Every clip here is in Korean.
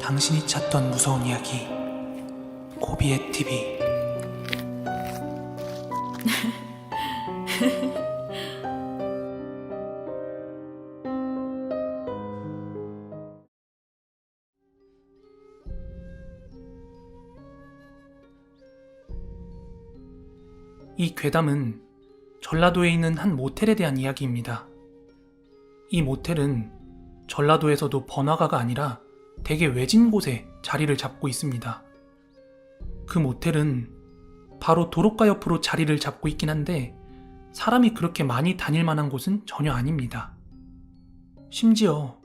당신이 찾던 무서운 이야기 고비의 TV. 이 괴담은 전라도에 있는 한 모텔에 대한 이야기입니다. 이 모텔은 전라도에서도 번화가가 아니라 되게 외진 곳에 자리를 잡고 있습니다. 그 모텔은 바로 도로가 옆으로 자리를 잡고 있긴 한데 사람이 그렇게 많이 다닐 만한 곳은 전혀 아닙니다. 심지어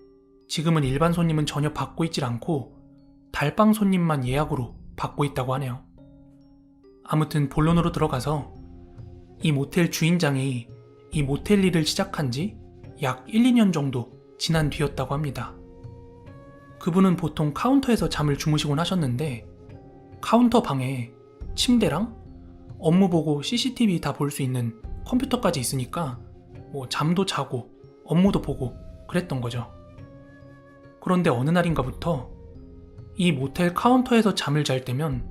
지금은 일반 손님은 전혀 받고 있질 않고 달방 손님만 예약으로 받고 있다고 하네요. 아무튼 본론으로 들어가서 이 모텔 주인장이 이 모텔 일을 시작한 지 약 1, 2년 정도 지난 뒤였다고 합니다. 그분은 보통 카운터에서 잠을 주무시곤 하셨는데 카운터 방에 침대랑 업무 보고 CCTV 다 볼 수 있는 컴퓨터까지 있으니까 잠도 자고 업무도 보고 그랬던 거죠. 그런데 어느 날인가부터 이 모텔 카운터에서 잠을 잘 때면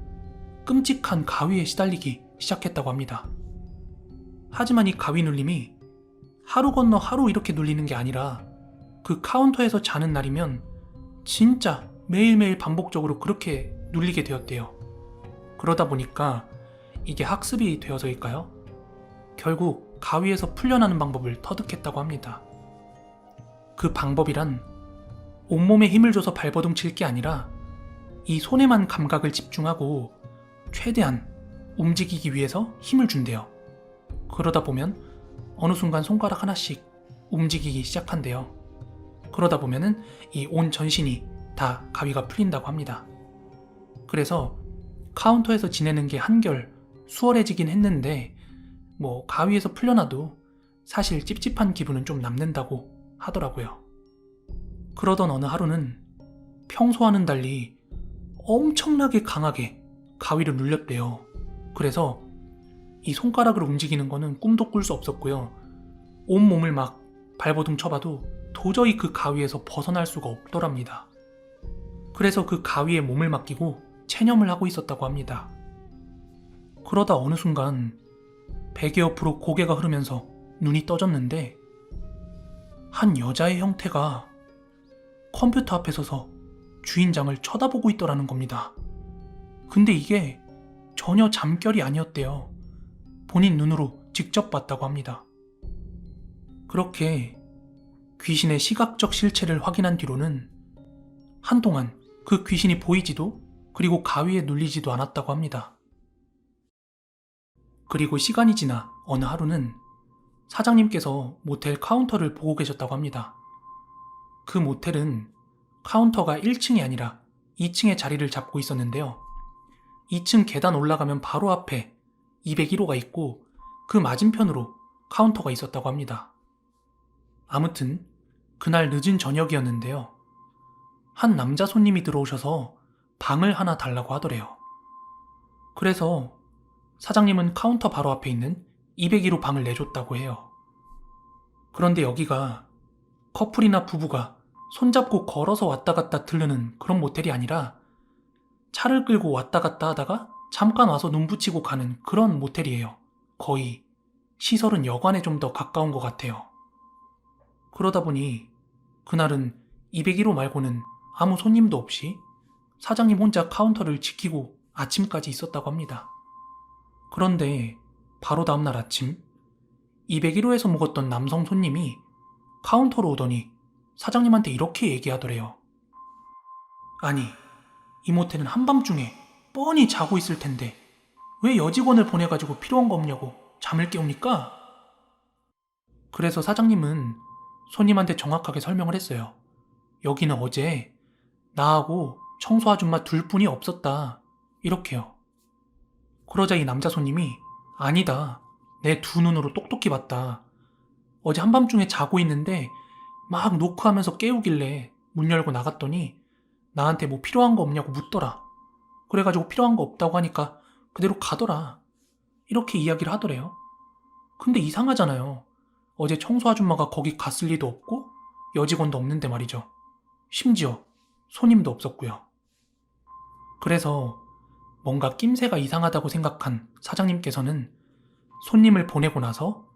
끔찍한 가위에 시달리기 시작했다고 합니다. 하지만 이 가위 눌림이 하루 건너 하루 이렇게 눌리는 게 아니라 그 카운터에서 자는 날이면 진짜 매일매일 반복적으로 그렇게 눌리게 되었대요. 그러다 보니까 이게 학습이 되어서일까요? 결국 가위에서 풀려나는 방법을 터득했다고 합니다. 그 방법이란 온몸에 힘을 줘서 발버둥 칠 게 아니라 이 손에만 감각을 집중하고 최대한 움직이기 위해서 힘을 준대요. 그러다 보면 어느 순간 손가락 하나씩 움직이기 시작한대요. 그러다 보면은 이 온 전신이 다 가위가 풀린다고 합니다. 그래서 카운터에서 지내는 게 한결 수월해지긴 했는데 가위에서 풀려나도 사실 찝찝한 기분은 좀 남는다고 하더라고요. 그러던 어느 하루는 평소와는 달리 엄청나게 강하게 가위를 눌렸대요. 그래서 이 손가락을 움직이는 거는 꿈도 꿀 수 없었고요. 온몸을 막 발버둥 쳐봐도 도저히 그 가위에서 벗어날 수가 없더랍니다. 그래서 그 가위에 몸을 맡기고 체념을 하고 있었다고 합니다. 그러다 어느 순간 베개 옆으로 고개가 흐르면서 눈이 떠졌는데 한 여자의 형태가 컴퓨터 앞에 서서 주인장을 쳐다보고 있더라는 겁니다. 근데 이게 전혀 잠결이 아니었대요. 본인 눈으로 직접 봤다고 합니다. 그렇게 귀신의 시각적 실체를 확인한 뒤로는 한동안 그 귀신이 보이지도 그리고 가위에 눌리지도 않았다고 합니다. 그리고 시간이 지나 어느 하루는 사장님께서 모텔 카운터를 보고 계셨다고 합니다. 그 모텔은 카운터가 1층이 아니라 2층에 자리를 잡고 있었는데요. 2층 계단 올라가면 바로 앞에 201호가 있고 그 맞은편으로 카운터가 있었다고 합니다. 아무튼 그날 늦은 저녁이었는데요. 한 남자 손님이 들어오셔서 방을 하나 달라고 하더래요. 그래서 사장님은 카운터 바로 앞에 있는 201호 방을 내줬다고 해요. 그런데 여기가 커플이나 부부가 손잡고 걸어서 왔다 갔다 들르는 그런 모텔이 아니라 차를 끌고 왔다 갔다 하다가 잠깐 와서 눈 붙이고 가는 그런 모텔이에요. 거의 시설은 여관에 좀 더 가까운 것 같아요. 그러다 보니 그날은 201호 말고는 아무 손님도 없이 사장님 혼자 카운터를 지키고 아침까지 있었다고 합니다. 그런데 바로 다음날 아침 201호에서 묵었던 남성 손님이 카운터로 오더니 사장님한테 이렇게 얘기하더래요. 아니, 이 모텔은 한밤중에 뻔히 자고 있을 텐데 왜 여직원을 보내가지고 필요한 거 없냐고 잠을 깨웁니까? 그래서 사장님은 손님한테 정확하게 설명을 했어요. 여기는 어제 나하고 청소 아줌마 둘뿐이 없었다. 이렇게요. 그러자 이 남자 손님이 아니다. 내 두 눈으로 똑똑히 봤다. 어제 한밤중에 자고 있는데 막 노크하면서 깨우길래 문 열고 나갔더니 나한테 뭐 필요한 거 없냐고 묻더라. 그래가지고 필요한 거 없다고 하니까 그대로 가더라. 이렇게 이야기를 하더래요. 근데 이상하잖아요. 어제 청소 아줌마가 거기 갔을 리도 없고 여직원도 없는데 말이죠. 심지어 손님도 없었고요. 그래서 뭔가 낌새가 이상하다고 생각한 사장님께서는 손님을 보내고 나서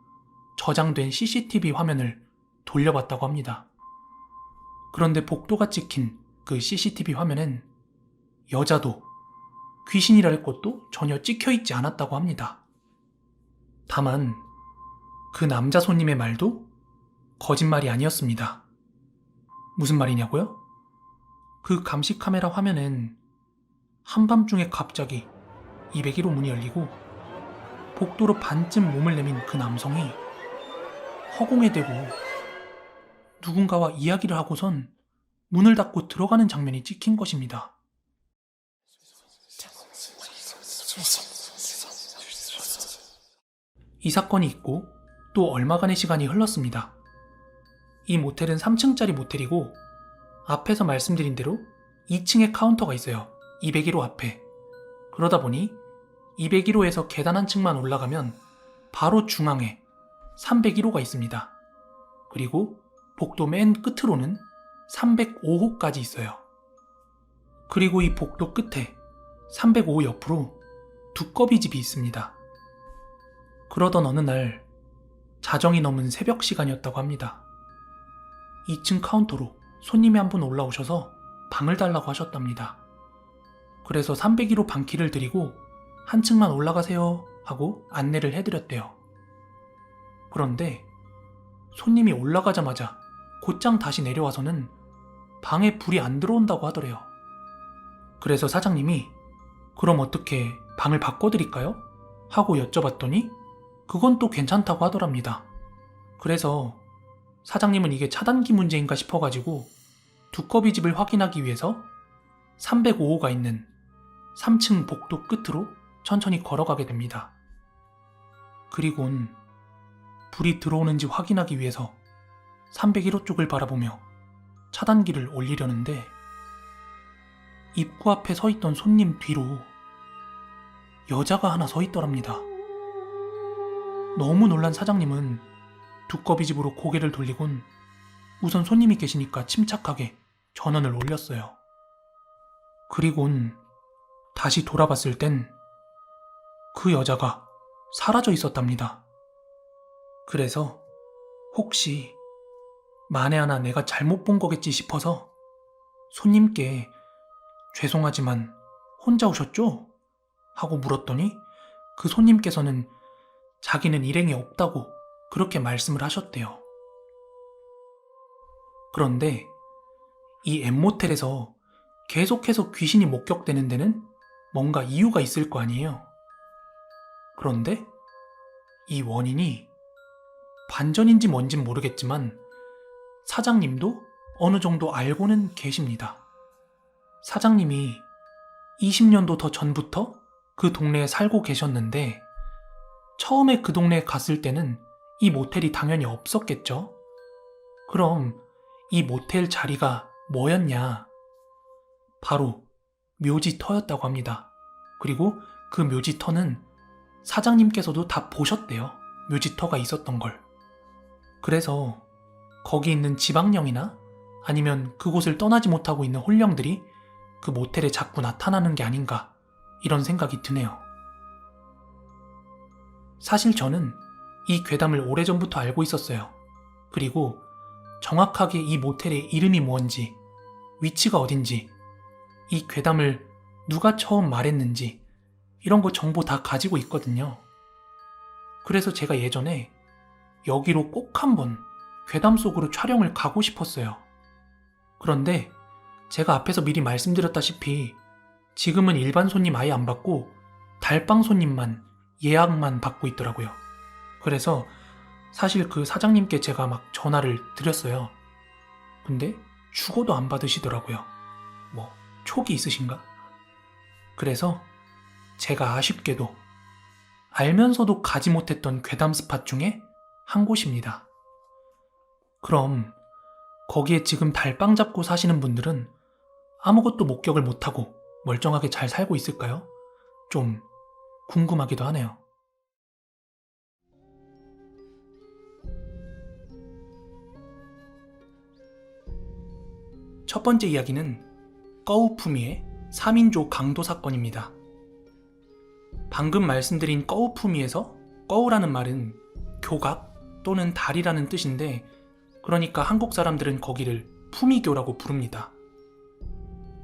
저장된 CCTV 화면을 돌려봤다고 합니다. 그런데 복도가 찍힌 그 CCTV 화면엔 여자도 귀신이랄 것도 전혀 찍혀있지 않았다고 합니다. 다만 그 남자 손님의 말도 거짓말이 아니었습니다. 무슨 말이냐고요? 그 감시 카메라 화면엔 한밤중에 갑자기 201호 문이 열리고 복도로 반쯤 몸을 내민 그 남성이 허공에 대고 누군가와 이야기를 하고선 문을 닫고 들어가는 장면이 찍힌 것입니다. 이 사건이 있고 또 얼마간의 시간이 흘렀습니다. 이 모텔은 3층짜리 모텔이고 앞에서 말씀드린 대로 2층에 카운터가 있어요. 201호 앞에. 그러다 보니 201호에서 계단 한 층만 올라가면 바로 중앙에 301호가 있습니다. 그리고 복도 맨 끝으로는 305호까지 있어요. 그리고 이 복도 끝에 305호 옆으로 두꺼비 집이 있습니다. 그러던 어느 날 자정이 넘은 새벽 시간이었다고 합니다. 2층 카운터로 손님이 한 분 올라오셔서 방을 달라고 하셨답니다. 그래서 301호 방키를 드리고 한 층만 올라가세요 하고 안내를 해드렸대요. 그런데 손님이 올라가자마자 곧장 다시 내려와서는 방에 불이 안 들어온다고 하더래요. 그래서 사장님이 그럼 어떻게 방을 바꿔드릴까요? 하고 여쭤봤더니 그건 또 괜찮다고 하더랍니다. 그래서 사장님은 이게 차단기 문제인가 싶어가지고 두꺼비 집을 확인하기 위해서 305호가 있는 3층 복도 끝으로 천천히 걸어가게 됩니다. 그리곤 불이 들어오는지 확인하기 위해서 301호 쪽을 바라보며 차단기를 올리려는데 입구 앞에 서 있던 손님 뒤로 여자가 하나 서 있더랍니다. 너무 놀란 사장님은 두꺼비 집으로 고개를 돌리곤 우선 손님이 계시니까 침착하게 전원을 올렸어요. 그리곤 다시 돌아봤을 땐 그 여자가 사라져 있었답니다. 그래서 혹시 만에 하나 내가 잘못 본 거겠지 싶어서 손님께 죄송하지만 혼자 오셨죠? 하고 물었더니 그 손님께서는 자기는 일행이 없다고 그렇게 말씀을 하셨대요. 그런데 이 M모텔에서 계속해서 귀신이 목격되는 데는 뭔가 이유가 있을 거 아니에요. 그런데 이 원인이 반전인지 뭔진 모르겠지만 사장님도 어느 정도 알고는 계십니다. 사장님이 20년도 더 전부터 그 동네에 살고 계셨는데 처음에 그 동네에 갔을 때는 이 모텔이 당연히 없었겠죠? 그럼 이 모텔 자리가 뭐였냐? 바로 묘지터였다고 합니다. 그리고 그 묘지터는 사장님께서도 다 보셨대요. 묘지터가 있었던 걸. 그래서 거기 있는 지방령이나 아니면 그곳을 떠나지 못하고 있는 혼령들이 그 모텔에 자꾸 나타나는 게 아닌가 이런 생각이 드네요. 사실 저는 이 괴담을 오래전부터 알고 있었어요. 그리고 정확하게 이 모텔의 이름이 뭔지, 위치가 어딘지, 이 괴담을 누가 처음 말했는지 이런 거 정보 다 가지고 있거든요. 그래서 제가 예전에 여기로 꼭 한번 괴담 속으로 촬영을 가고 싶었어요. 그런데 제가 앞에서 미리 말씀드렸다시피 지금은 일반 손님 아예 안 받고 달방 손님만 예약만 받고 있더라고요. 그래서 사실 그 사장님께 제가 막 전화를 드렸어요. 근데 죽어도 안 받으시더라고요. 뭐 촉이 있으신가? 그래서 제가 아쉽게도 알면서도 가지 못했던 괴담 스팟 중에 한 곳입니다. 그럼 거기에 지금 달방 잡고 사시는 분들은 아무것도 목격을 못하고 멀쩡하게 잘 살고 있을까요? 좀 궁금하기도 하네요. 첫 번째 이야기는 꺼우푸미의 3인조 강도 사건입니다. 방금 말씀드린 꺼우푸미에서 꺼우라는 말은 교각 또는 다리라는 뜻인데, 그러니까 한국 사람들은 거기를 푸미교라고 부릅니다.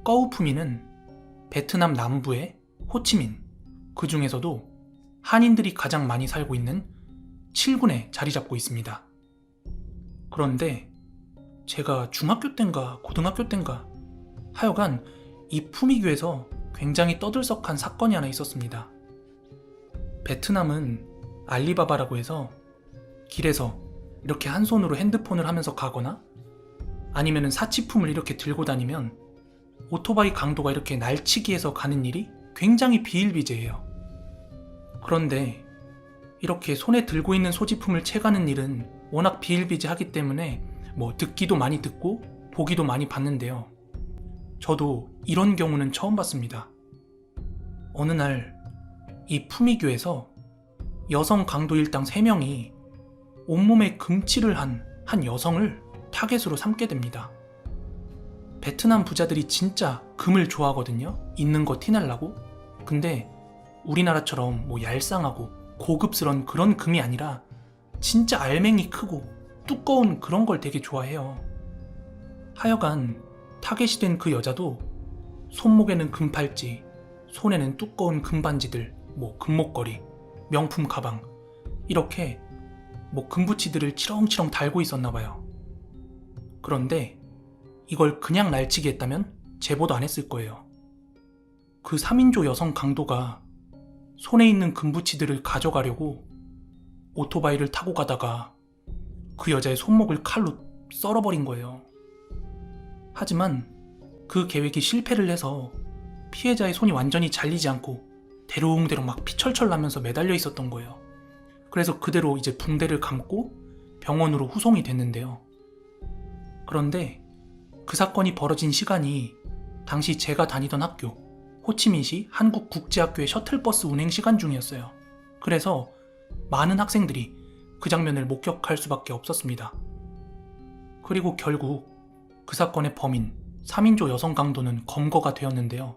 꺼우푸미는 베트남 남부의 호치민, 그 중에서도 한인들이 가장 많이 살고 있는 7군에 자리 잡고 있습니다. 그런데 제가 중학교 땐가 고등학교 땐가 하여간 이 푸미교에서 굉장히 떠들썩한 사건이 하나 있었습니다. 베트남은 알리바바라고 해서 길에서 이렇게 한 손으로 핸드폰을 하면서 가거나 아니면 사치품을 이렇게 들고 다니면 오토바이 강도가 이렇게 날치기해서 가는 일이 굉장히 비일비재해요. 그런데 이렇게 손에 들고 있는 소지품을 채가는 일은 워낙 비일비재하기 때문에 듣기도 많이 듣고 보기도 많이 봤는데요. 저도 이런 경우는 처음 봤습니다. 어느 날 이 푸미교에서 여성 강도 일당 3명이 온몸에 금칠을 한 여성을 타겟으로 삼게 됩니다. 베트남 부자들이 진짜 금을 좋아하거든요. 있는 거 티내려고. 근데 우리나라처럼 얄쌍하고 고급스러운 그런 금이 아니라 진짜 알맹이 크고 두꺼운 그런 걸 되게 좋아해요. 하여간 타겟이 된 그 여자도 손목에는 금팔찌, 손에는 두꺼운 금반지들, 금목걸이, 명품 가방, 이렇게 금부치들을 치렁치렁 달고 있었나봐요. 그런데 이걸 그냥 날치기 했다면 제보도 안 했을 거예요. 그 3인조 여성 강도가 손에 있는 금부치들을 가져가려고 오토바이를 타고 가다가 그 여자의 손목을 칼로 썰어버린 거예요. 하지만 그 계획이 실패를 해서 피해자의 손이 완전히 잘리지 않고 대롱대롱 막 피철철 나면서 매달려 있었던 거예요. 그래서 그대로 이제 붕대를 감고 병원으로 후송이 됐는데요. 그런데 그 사건이 벌어진 시간이 당시 제가 다니던 학교 호치민시 한국국제학교의 셔틀버스 운행 시간 중이었어요. 그래서 많은 학생들이 그 장면을 목격할 수밖에 없었습니다. 그리고 결국 그 사건의 범인 3인조 여성 강도는 검거가 되었는데요.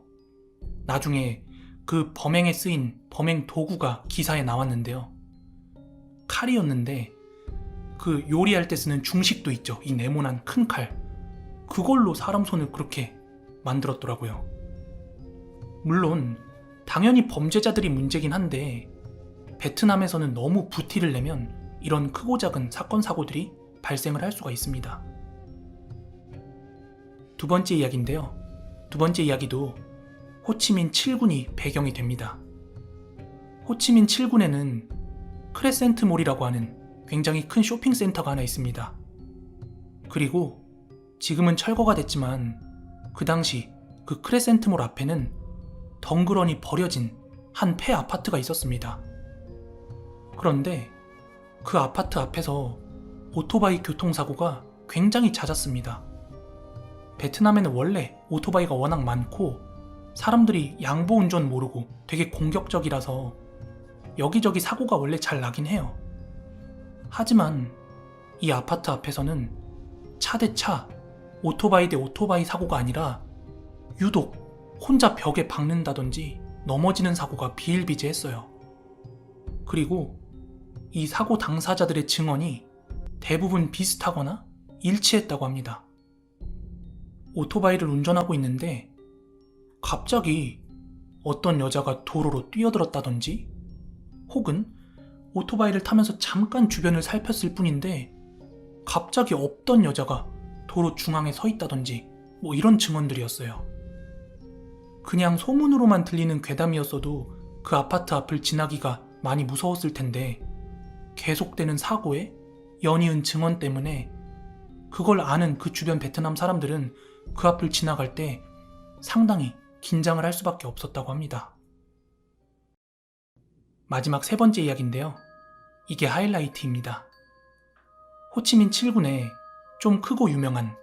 나중에 그 범행에 쓰인 범행 도구가 기사에 나왔는데요. 칼이었는데 그 요리할 때 쓰는 중식도 있죠. 이 네모난 큰 칼. 그걸로 사람 손을 그렇게 만들었더라고요. 물론 당연히 범죄자들이 문제긴 한데 베트남에서는 너무 부티를 내면 이런 크고 작은 사건 사고들이 발생을 할 수가 있습니다. 두 번째 이야기인데요. 두 번째 이야기도 호치민 7군이 배경이 됩니다. 호치민 7군에는 크레센트몰이라고 하는 굉장히 큰 쇼핑센터가 하나 있습니다. 그리고 지금은 철거가 됐지만 그 당시 그 크레센트몰 앞에는 덩그러니 버려진 한 폐 아파트가 있었습니다. 그런데 그 아파트 앞에서 오토바이 교통사고가 굉장히 잦았습니다. 베트남에는 원래 오토바이가 워낙 많고 사람들이 양보 운전 모르고 되게 공격적이라서 여기저기 사고가 원래 잘 나긴 해요. 하지만 이 아파트 앞에서는 차 대 차, 오토바이 대 오토바이 사고가 아니라 유독 혼자 벽에 박는다든지 넘어지는 사고가 비일비재했어요. 그리고 이 사고 당사자들의 증언이 대부분 비슷하거나 일치했다고 합니다. 오토바이를 운전하고 있는데 갑자기 어떤 여자가 도로로 뛰어들었다든지 혹은 오토바이를 타면서 잠깐 주변을 살폈을 뿐인데 갑자기 없던 여자가 도로 중앙에 서 있다든지 이런 증언들이었어요. 그냥 소문으로만 들리는 괴담이었어도 그 아파트 앞을 지나기가 많이 무서웠을 텐데 계속되는 사고에 연이은 증언 때문에 그걸 아는 그 주변 베트남 사람들은 그 앞을 지나갈 때 상당히 긴장을 할 수밖에 없었다고 합니다. 마지막 세 번째 이야기인데요. 이게 하이라이트입니다. 호치민 7군에 좀 크고 유명한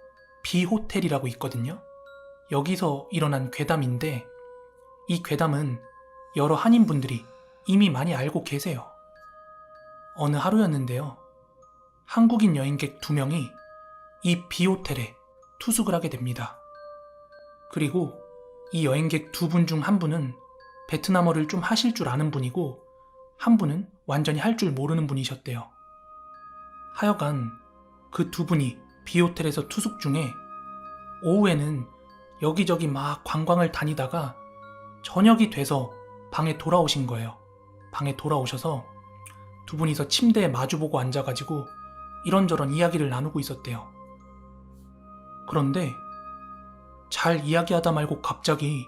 비호텔이라고 있거든요. 여기서 일어난 괴담인데 이 괴담은 여러 한인분들이 이미 많이 알고 계세요. 어느 하루였는데요. 한국인 여행객 2명이 이 비호텔에 투숙을 하게 됩니다. 그리고 이 여행객 두 분 중 한 분은 베트남어를 좀 하실 줄 아는 분이고 한 분은 완전히 할 줄 모르는 분이셨대요. 하여간 그 두 분이 B호텔에서 투숙 중에 오후에는 여기저기 막 관광을 다니다가 저녁이 돼서 방에 돌아오신 거예요. 방에 돌아오셔서 두 분이서 침대에 마주보고 앉아가지고 이런저런 이야기를 나누고 있었대요. 그런데 잘 이야기하다 말고 갑자기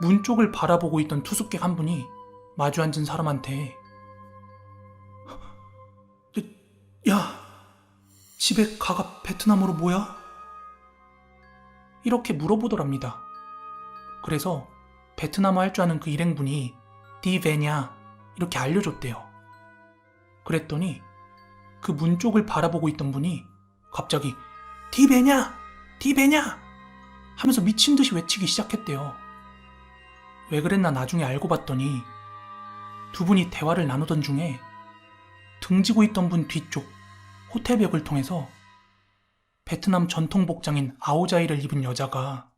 문 쪽을 바라보고 있던 투숙객 한 분이 마주 앉은 사람한테 야, 집에 가가 베트남어로 뭐야? 이렇게 물어보더랍니다. 그래서 베트남어 할 줄 아는 그 일행분이 디 베냐 이렇게 알려줬대요. 그랬더니 그 문 쪽을 바라보고 있던 분이 갑자기 디 베냐! 디 베냐! 하면서 미친 듯이 외치기 시작했대요. 왜 그랬나 나중에 알고 봤더니 두 분이 대화를 나누던 중에 등지고 있던 분 뒤쪽 호텔 벽을 통해서 베트남 전통 복장인 아오자이를 입은 여자가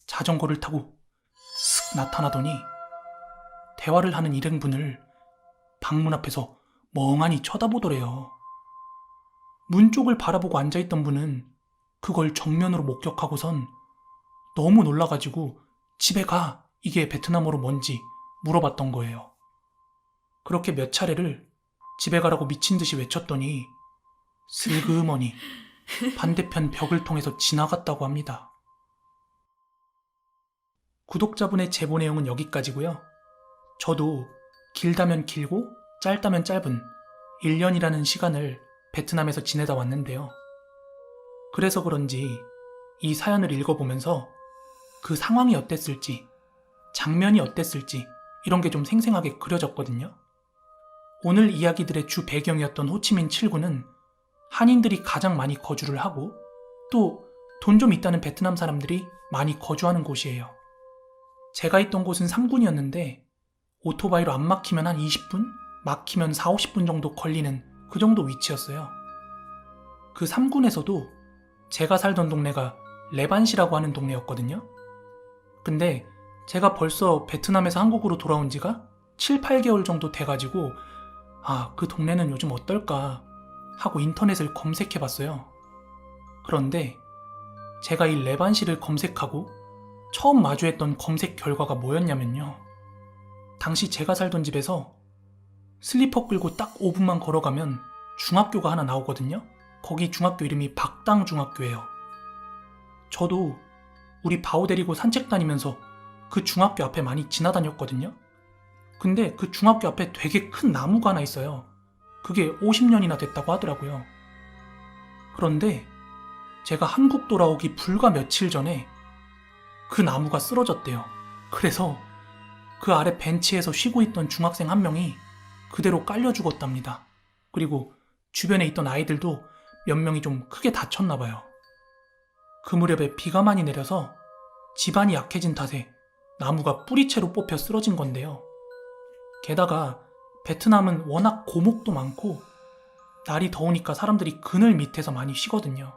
자전거를 타고 슥 나타나더니 대화를 하는 일행분을 방문 앞에서 멍하니 쳐다보더래요. 문 쪽을 바라보고 앉아있던 분은 그걸 정면으로 목격하고선 너무 놀라가지고 집에 가! 이게 베트남어로 뭔지 물어봤던 거예요. 그렇게 몇 차례를 집에 가라고 미친 듯이 외쳤더니 슬그머니 반대편 벽을 통해서 지나갔다고 합니다. 구독자분의 제보 내용은 여기까지고요. 저도 길다면 길고 짧다면 짧은 1년이라는 시간을 베트남에서 지내다 왔는데요. 그래서 그런지 이 사연을 읽어보면서 그 상황이 어땠을지, 장면이 어땠을지 이런 게 좀 생생하게 그려졌거든요. 오늘 이야기들의 주 배경이었던 호치민 7구는 한인들이 가장 많이 거주를 하고 또 돈 좀 있다는 베트남 사람들이 많이 거주하는 곳이에요. 제가 있던 곳은 3군이었는데 오토바이로 안 막히면 한 20분? 막히면 4, 50분 정도 걸리는 그 정도 위치였어요. 그 3군에서도 제가 살던 동네가 레반시라고 하는 동네였거든요. 근데 제가 벌써 베트남에서 한국으로 돌아온 지가 7, 8개월 정도 돼가지고 그 동네는 요즘 어떨까 하고 인터넷을 검색해봤어요. 그런데 제가 이 레반시를 검색하고 처음 마주했던 검색 결과가 뭐였냐면요. 당시 제가 살던 집에서 슬리퍼 끌고 딱 5분만 걸어가면 중학교가 하나 나오거든요. 거기 중학교 이름이 박당 중학교예요. 저도 우리 바오 데리고 산책 다니면서 그 중학교 앞에 많이 지나다녔거든요. 근데 그 중학교 앞에 되게 큰 나무가 하나 있어요. 그게 50년이나 됐다고 하더라고요. 그런데 제가 한국 돌아오기 불과 며칠 전에 그 나무가 쓰러졌대요. 그래서 그 아래 벤치에서 쉬고 있던 중학생 한 명이 그대로 깔려 죽었답니다. 그리고 주변에 있던 아이들도 몇 명이 좀 크게 다쳤나 봐요. 그 무렵에 비가 많이 내려서 지반이 약해진 탓에 나무가 뿌리채로 뽑혀 쓰러진 건데요. 게다가 베트남은 워낙 고목도 많고 날이 더우니까 사람들이 그늘 밑에서 많이 쉬거든요.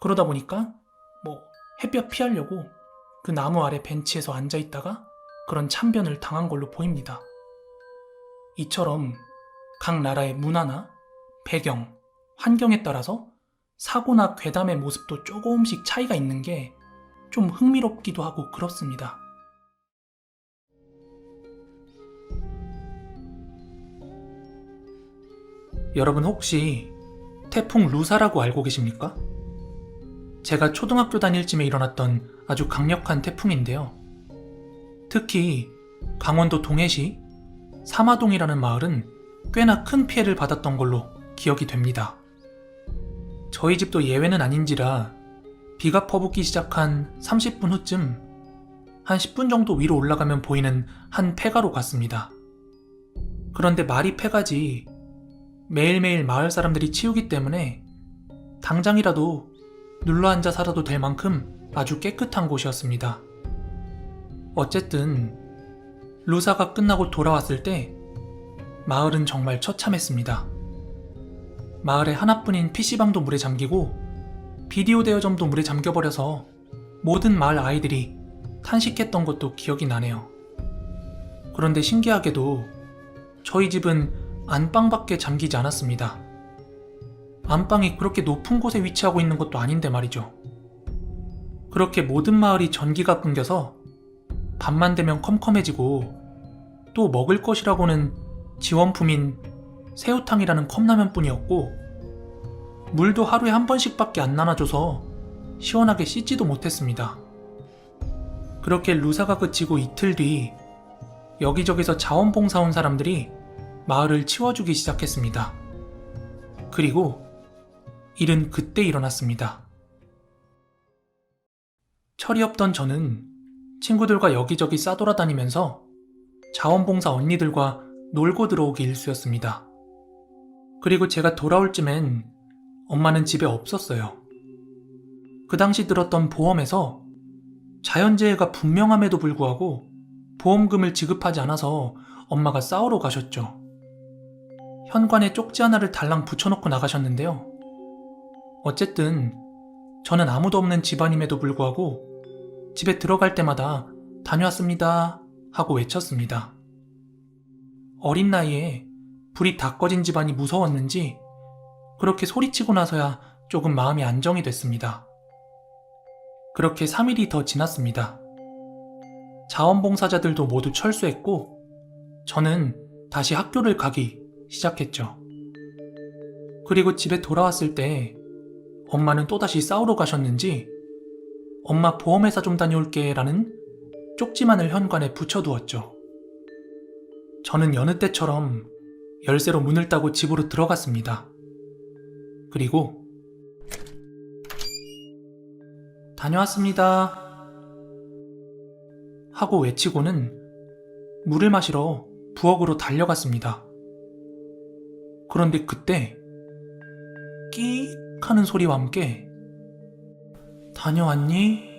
그러다 보니까 햇볕 피하려고 그 나무 아래 벤치에서 앉아있다가 그런 참변을 당한 걸로 보입니다. 이처럼 각 나라의 문화나 배경, 환경에 따라서 사고나 괴담의 모습도 조금씩 차이가 있는 게 좀 흥미롭기도 하고 그렇습니다. 여러분 혹시 태풍 루사라고 알고 계십니까? 제가 초등학교 다닐 쯤에 일어났던 아주 강력한 태풍인데요. 특히 강원도 동해시 사마동이라는 마을은 꽤나 큰 피해를 받았던 걸로 기억이 됩니다. 저희 집도 예외는 아닌지라 비가 퍼붓기 시작한 30분 후쯤 한 10분 정도 위로 올라가면 보이는 한 폐가로 갔습니다. 그런데 말이 폐가지 매일매일 마을 사람들이 치우기 때문에 당장이라도 눌러앉아 살아도 될 만큼 아주 깨끗한 곳이었습니다. 어쨌든 루사가 끝나고 돌아왔을 때 마을은 정말 처참했습니다. 마을에 하나뿐인 PC방도 물에 잠기고 비디오 대여점도 물에 잠겨버려서 모든 마을 아이들이 탄식했던 것도 기억이 나네요. 그런데 신기하게도 저희 집은 안방밖에 잠기지 않았습니다. 안방이 그렇게 높은 곳에 위치하고 있는 것도 아닌데 말이죠. 그렇게 모든 마을이 전기가 끊겨서 밤만 되면 컴컴해지고 또 먹을 것이라고는 지원품인 새우탕이라는 컵라면뿐이었고 물도 하루에 한 번씩밖에 안 나눠줘서 시원하게 씻지도 못했습니다. 그렇게 루사가 그치고 이틀 뒤 여기저기서 자원봉사 온 사람들이 마을을 치워주기 시작했습니다. 그리고 일은 그때 일어났습니다. 철이 없던 저는 친구들과 여기저기 싸돌아다니면서 자원봉사 언니들과 놀고 들어오기 일쑤였습니다. 그리고 제가 돌아올 쯤엔 엄마는 집에 없었어요. 그 당시 들었던 보험에서 자연재해가 분명함에도 불구하고 보험금을 지급하지 않아서 엄마가 싸우러 가셨죠. 현관에 쪽지 하나를 달랑 붙여놓고 나가셨는데요. 어쨌든 저는 아무도 없는 집안임에도 불구하고 집에 들어갈 때마다 다녀왔습니다 하고 외쳤습니다. 어린 나이에 불이 다 꺼진 집안이 무서웠는지 그렇게 소리치고 나서야 조금 마음이 안정이 됐습니다. 그렇게 3일이 더 지났습니다. 자원봉사자들도 모두 철수했고 저는 다시 학교를 가기 시작했죠. 그리고 집에 돌아왔을 때 엄마는 또다시 싸우러 가셨는지 엄마 보험회사 좀 다녀올게 라는 쪽지만을 현관에 붙여두었죠. 저는 여느 때처럼 열쇠로 문을 따고 집으로 들어갔습니다. 그리고 다녀왔습니다 하고 외치고는 물을 마시러 부엌으로 달려갔습니다. 그런데 그때 끼익 하는 소리와 함께 다녀왔니?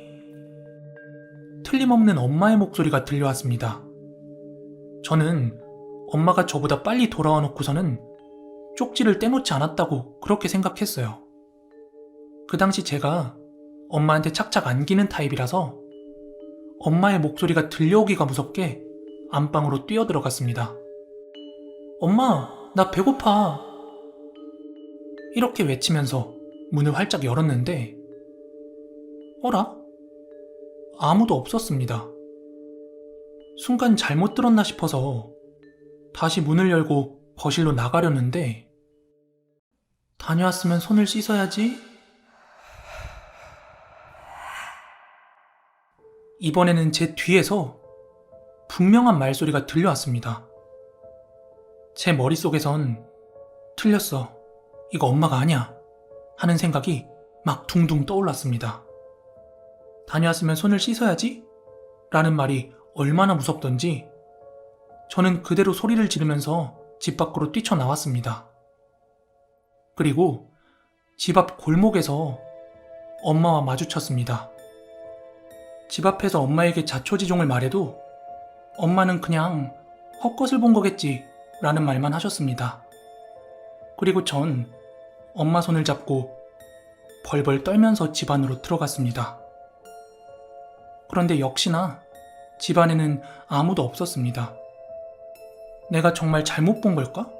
틀림없는 엄마의 목소리가 들려왔습니다. 저는 엄마가 저보다 빨리 돌아와 놓고서는 쪽지를 떼놓지 않았다고 그렇게 생각했어요. 그 당시 제가 엄마한테 착착 안기는 타입이라서 엄마의 목소리가 들려오기가 무섭게 안방으로 뛰어들어갔습니다. 엄마, 나 배고파. 이렇게 외치면서 문을 활짝 열었는데 어라? 아무도 없었습니다. 순간 잘못 들었나 싶어서 다시 문을 열고 거실로 나가려는데 다녀왔으면 손을 씻어야지. 이번에는 제 뒤에서 분명한 말소리가 들려왔습니다. 제 머릿속에선 틀렸어. 이거 엄마가 아니야. 하는 생각이 막 둥둥 떠올랐습니다. 다녀왔으면 손을 씻어야지? 라는 말이 얼마나 무섭던지 저는 그대로 소리를 지르면서 집 밖으로 뛰쳐나왔습니다. 그리고 집 앞 골목에서 엄마와 마주쳤습니다. 집 앞에서 엄마에게 자초지종을 말해도 엄마는 그냥 헛것을 본 거겠지 라는 말만 하셨습니다. 그리고 전 엄마 손을 잡고 벌벌 떨면서 집 안으로 들어갔습니다. 그런데 역시나 집 안에는 아무도 없었습니다. 내가 정말 잘못 본 걸까?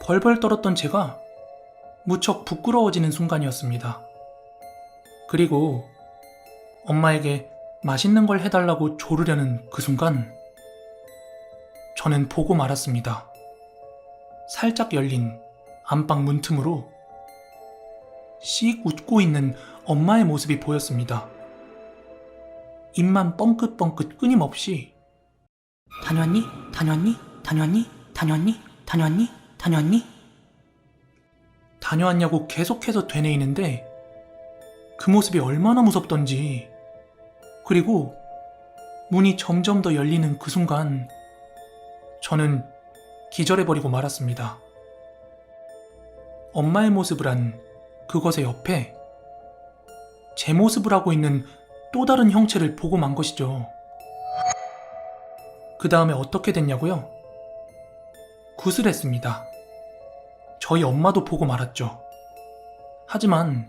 벌벌 떨었던 제가 무척 부끄러워지는 순간이었습니다. 그리고 엄마에게 맛있는 걸 해달라고 조르려는 그 순간 저는 보고 말았습니다. 살짝 열린 안방 문틈으로 씩 웃고 있는 엄마의 모습이 보였습니다. 입만 뻥긋뻥긋 끊임없이 다녀왔니? 다녀왔니? 다녀왔니? 다녀왔니? 다녀왔니? 다녀왔니? 다녀왔냐고 계속해서 되뇌이는데 그 모습이 얼마나 무섭던지. 그리고 문이 점점 더 열리는 그 순간 저는 기절해버리고 말았습니다. 엄마의 모습을 한 그것의 옆에 제 모습을 하고 있는 또 다른 형체를 보고 만 것이죠. 그 다음에 어떻게 됐냐고요? 구슬했습니다. 저희 엄마도 보고 말았죠. 하지만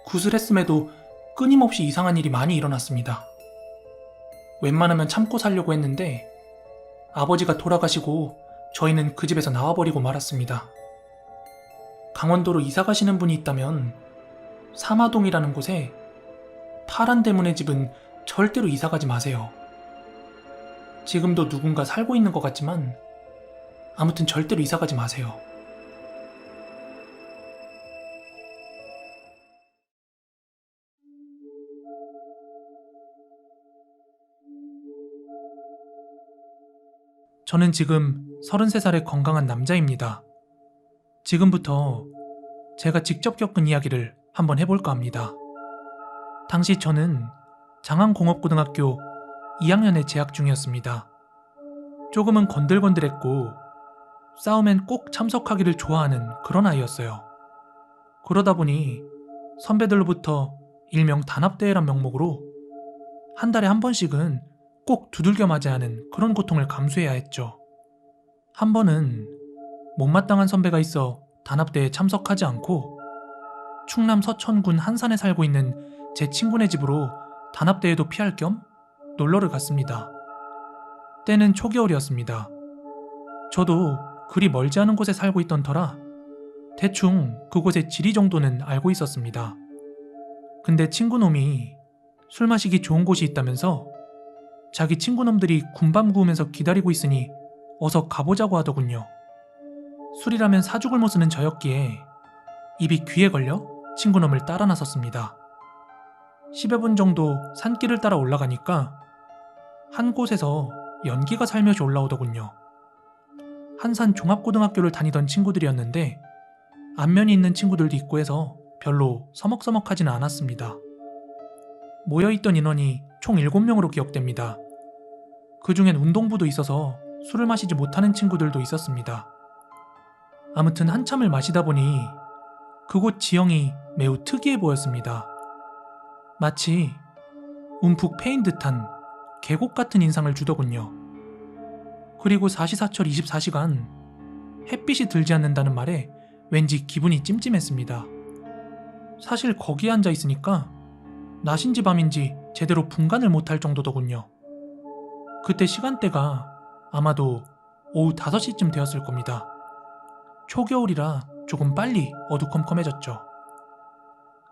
구슬했음에도 끊임없이 이상한 일이 많이 일어났습니다. 웬만하면 참고 살려고 했는데 아버지가 돌아가시고 저희는 그 집에서 나와버리고 말았습니다. 강원도로 이사 가시는 분이 있다면 사마동이라는 곳에 파란 대문의 집은 절대로 이사 가지 마세요. 지금도 누군가 살고 있는 것 같지만 아무튼 절대로 이사 가지 마세요. 저는 지금 33살의 건강한 남자입니다. 지금부터 제가 직접 겪은 이야기를 한번 해볼까 합니다. 당시 저는 장안공업고등학교 2학년에 재학 중이었습니다. 조금은 건들건들했고 싸움엔 꼭 참석하기를 좋아하는 그런 아이였어요. 그러다 보니 선배들로부터 일명 단합대회란 명목으로 한 달에 한 번씩은 꼭 두들겨 맞아야 하는 그런 고통을 감수해야 했죠. 한 번은 못마땅한 선배가 있어 단합대회에 참석하지 않고 충남 서천군 한산에 살고 있는 제 친구네 집으로 단합대회도 피할 겸 놀러를 갔습니다. 때는 초겨울이었습니다. 저도 그리 멀지 않은 곳에 살고 있던 터라 대충 그곳의 지리 정도는 알고 있었습니다. 근데 친구놈이 술 마시기 좋은 곳이 있다면서 자기 친구놈들이 군밤 구우면서 기다리고 있으니 어서 가보자고 하더군요. 술이라면 사죽을 못 쓰는 저였기에 입이 귀에 걸려 친구놈을 따라 나섰습니다. 10여 분 정도 산길을 따라 올라가니까 한 곳에서 연기가 살며시 올라오더군요. 한산 종합고등학교를 다니던 친구들이었는데 안면이 있는 친구들도 있고 해서 별로 서먹서먹하지는 않았습니다. 모여있던 인원이 총 7명으로 기억됩니다. 그 중엔 운동부도 있어서 술을 마시지 못하는 친구들도 있었습니다. 아무튼 한참을 마시다 보니 그곳 지형이 매우 특이해 보였습니다. 마치 움푹 패인 듯한 계곡 같은 인상을 주더군요. 그리고 사시사철 24시간 햇빛이 들지 않는다는 말에 왠지 기분이 찜찜했습니다. 사실 거기에 앉아 있으니까 낮인지 밤인지 제대로 분간을 못할 정도더군요. 그때 시간대가 아마도 오후 5시쯤 되었을 겁니다. 초겨울이라 조금 빨리 어두컴컴해졌죠.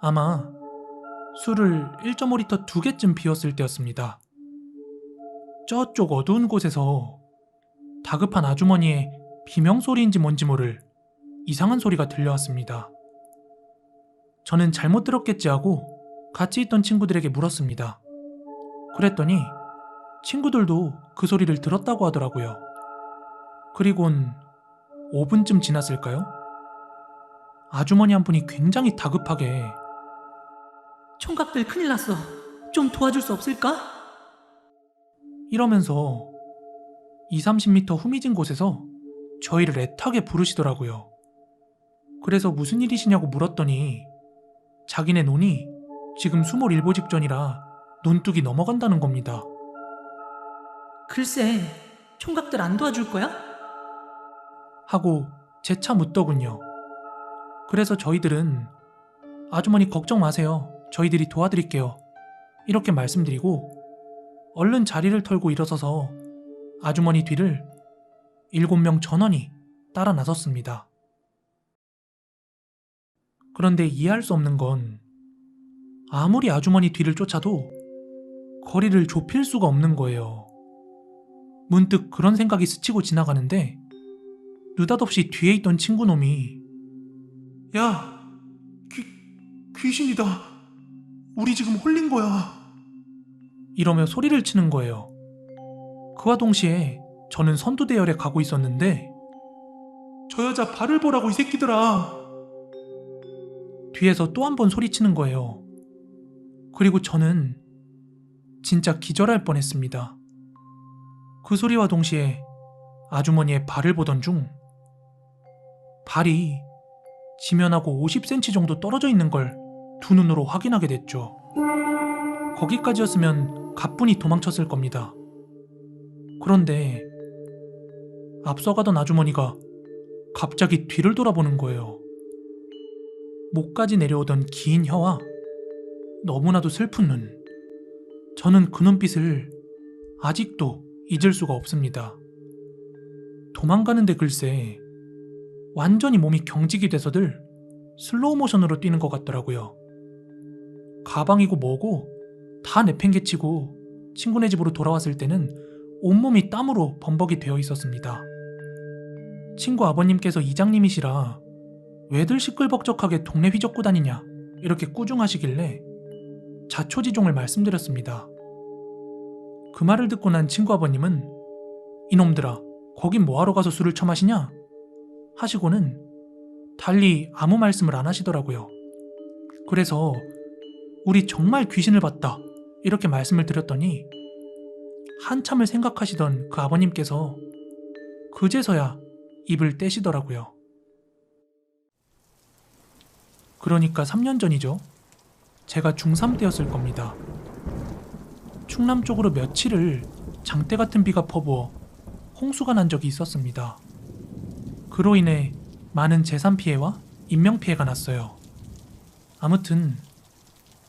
아마 술을 1.5리터 2개쯤 비웠을 때였습니다. 저쪽 어두운 곳에서 다급한 아주머니의 비명소리인지 뭔지 모를 이상한 소리가 들려왔습니다. 저는 잘못 들었겠지 하고 같이 있던 친구들에게 물었습니다. 그랬더니 친구들도 그 소리를 들었다고 하더라고요. 그리곤 5분쯤 지났을까요? 아주머니 한 분이 굉장히 다급하게 총각들 큰일 났어. 좀 도와줄 수 없을까? 이러면서 20-30m 후미진 곳에서 저희를 애타게 부르시더라고요. 그래서 무슨 일이시냐고 물었더니 자기네 논이 지금 수몰 일보 직전이라 논둑이 넘어간다는 겁니다. 글쎄, 총각들 안 도와줄 거야? 하고 재차 묻더군요. 그래서 저희들은 아주머니 걱정 마세요. 저희들이 도와드릴게요. 이렇게 말씀드리고 얼른 자리를 털고 일어서서 아주머니 뒤를 7명 전원이 따라 나섰습니다. 그런데 이해할 수 없는 건 아무리 아주머니 뒤를 쫓아도 거리를 좁힐 수가 없는 거예요. 문득 그런 생각이 스치고 지나가는데 느닷없이 뒤에 있던 친구놈이 야, 귀신이다. 우리 지금 홀린 거야. 이러며 소리를 치는 거예요. 그와 동시에 저는 선두대열에 가고 있었는데 저 여자 발을 보라고 이 새끼들아. 뒤에서 또 한 번 소리치는 거예요. 그리고 저는 진짜 기절할 뻔했습니다. 그 소리와 동시에 아주머니의 발을 보던 중 발이 지면하고 50cm 정도 떨어져 있는 걸 두 눈으로 확인하게 됐죠. 거기까지였으면 가뿐히 도망쳤을 겁니다. 그런데 앞서가던 아주머니가 갑자기 뒤를 돌아보는 거예요. 목까지 내려오던 긴 혀와 너무나도 슬픈 눈. 저는 그 눈빛을 아직도 잊을 수가 없습니다. 도망가는데 글쎄 완전히 몸이 경직이 돼서들 슬로우 모션으로 뛰는 것 같더라고요. 가방이고 뭐고 다 내팽개치고 친구네 집으로 돌아왔을 때는 온몸이 땀으로 범벅이 되어 있었습니다. 친구 아버님께서 이장님이시라 왜들 시끌벅적하게 동네 휘젓고 다니냐 이렇게 꾸중하시길래 자초지종을 말씀드렸습니다. 그 말을 듣고 난 친구 아버님은 이놈들아 거긴 뭐하러 가서 술을 처마시냐 하시고는 달리 아무 말씀을 안 하시더라고요. 그래서 우리 정말 귀신을 봤다 이렇게 말씀을 드렸더니 한참을 생각하시던 그 아버님께서 그제서야 입을 떼시더라고요. 그러니까 3년 전이죠. 제가 중3 때였을 겁니다. 충남 쪽으로 며칠을 장대 같은 비가 퍼부어 홍수가 난 적이 있었습니다. 그로 인해 많은 재산 피해와 인명 피해가 났어요. 아무튼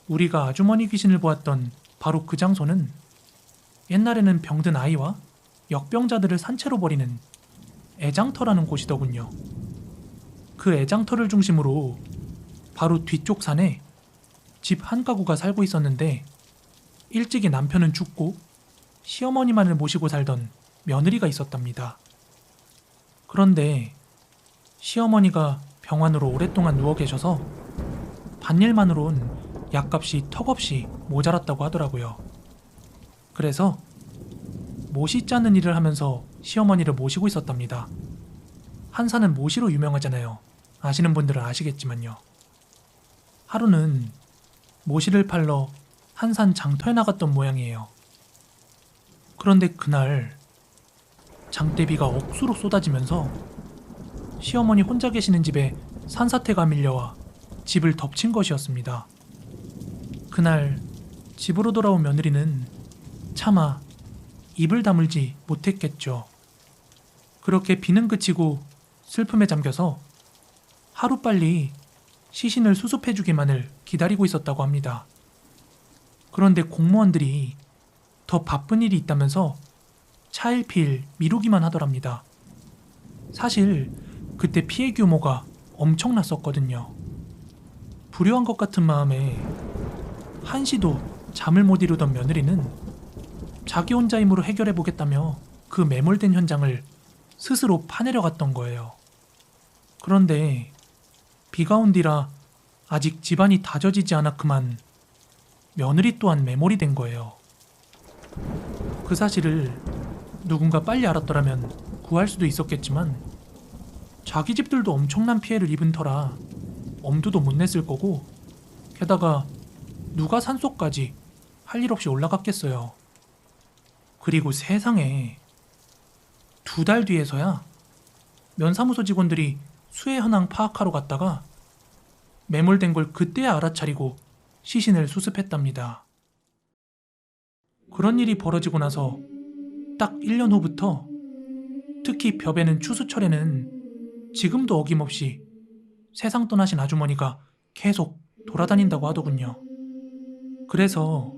우리가 아주머니 귀신을 보았던 바로 그 장소는 옛날에는 병든 아이와 역병자들을 산채로 버리는 애장터라는 곳이더군요. 그 애장터를 중심으로 바로 뒤쪽 산에 집 한 가구가 살고 있었는데 일찍이 남편은 죽고 시어머니만을 모시고 살던 며느리가 있었답니다. 그런데 시어머니가 병환으로 오랫동안 누워 계셔서 반일만으론 약값이 턱없이 모자랐다고 하더라고요. 그래서 모시 짜는 일을 하면서 시어머니를 모시고 있었답니다. 한산은 모시로 유명하잖아요. 아시는 분들은 아시겠지만요. 하루는 모시를 팔러 한산 장터에 나갔던 모양이에요. 그런데 그날 장대비가 억수로 쏟아지면서 시어머니 혼자 계시는 집에 산사태가 밀려와 집을 덮친 것이었습니다. 그날 집으로 돌아온 며느리는 차마 입을 다물지 못했겠죠. 그렇게 비는 그치고 슬픔에 잠겨서 하루빨리 시신을 수습해주기만을 기다리고 있었다고 합니다. 그런데 공무원들이 더 바쁜 일이 있다면서 차일피일 미루기만 하더랍니다. 사실 그때 피해 규모가 엄청났었거든요. 불효한 것 같은 마음에 한시도 잠을 못 이루던 며느리는 자기 혼자 힘으로 해결해보겠다며 그 매몰된 현장을 스스로 파내려 갔던 거예요. 그런데 비가 온 뒤라 아직 집안이 다져지지 않아 그만 며느리 또한 매몰이 된 거예요. 그 사실을 누군가 빨리 알았더라면 구할 수도 있었겠지만 자기 집들도 엄청난 피해를 입은 터라 엄두도 못 냈을 거고 게다가 누가 산속까지 할 일 없이 올라갔겠어요. 그리고 세상에 2달 뒤에서야 면사무소 직원들이 수해 현황 파악하러 갔다가 매몰된 걸 그때야 알아차리고 시신을 수습했답니다. 그런 일이 벌어지고 나서 딱 1년 후부터 특히 벽에는 추수철에는 지금도 어김없이 세상 떠나신 아주머니가 계속 돌아다닌다고 하더군요. 그래서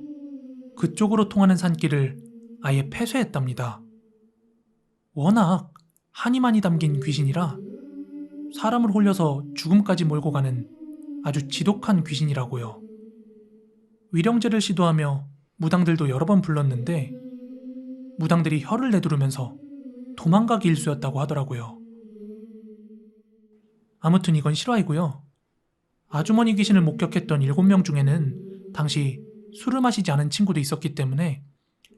그쪽으로 통하는 산길을 아예 폐쇄했답니다. 워낙 한이 많이 담긴 귀신이라 사람을 홀려서 죽음까지 몰고 가는 아주 지독한 귀신이라고요. 위령제를 시도하며 무당들도 여러 번 불렀는데 무당들이 혀를 내두르면서 도망가기 일쑤였다고 하더라고요. 아무튼 이건 실화이고요. 아주머니 귀신을 목격했던 7명 중에는 당시 술을 마시지 않은 친구도 있었기 때문에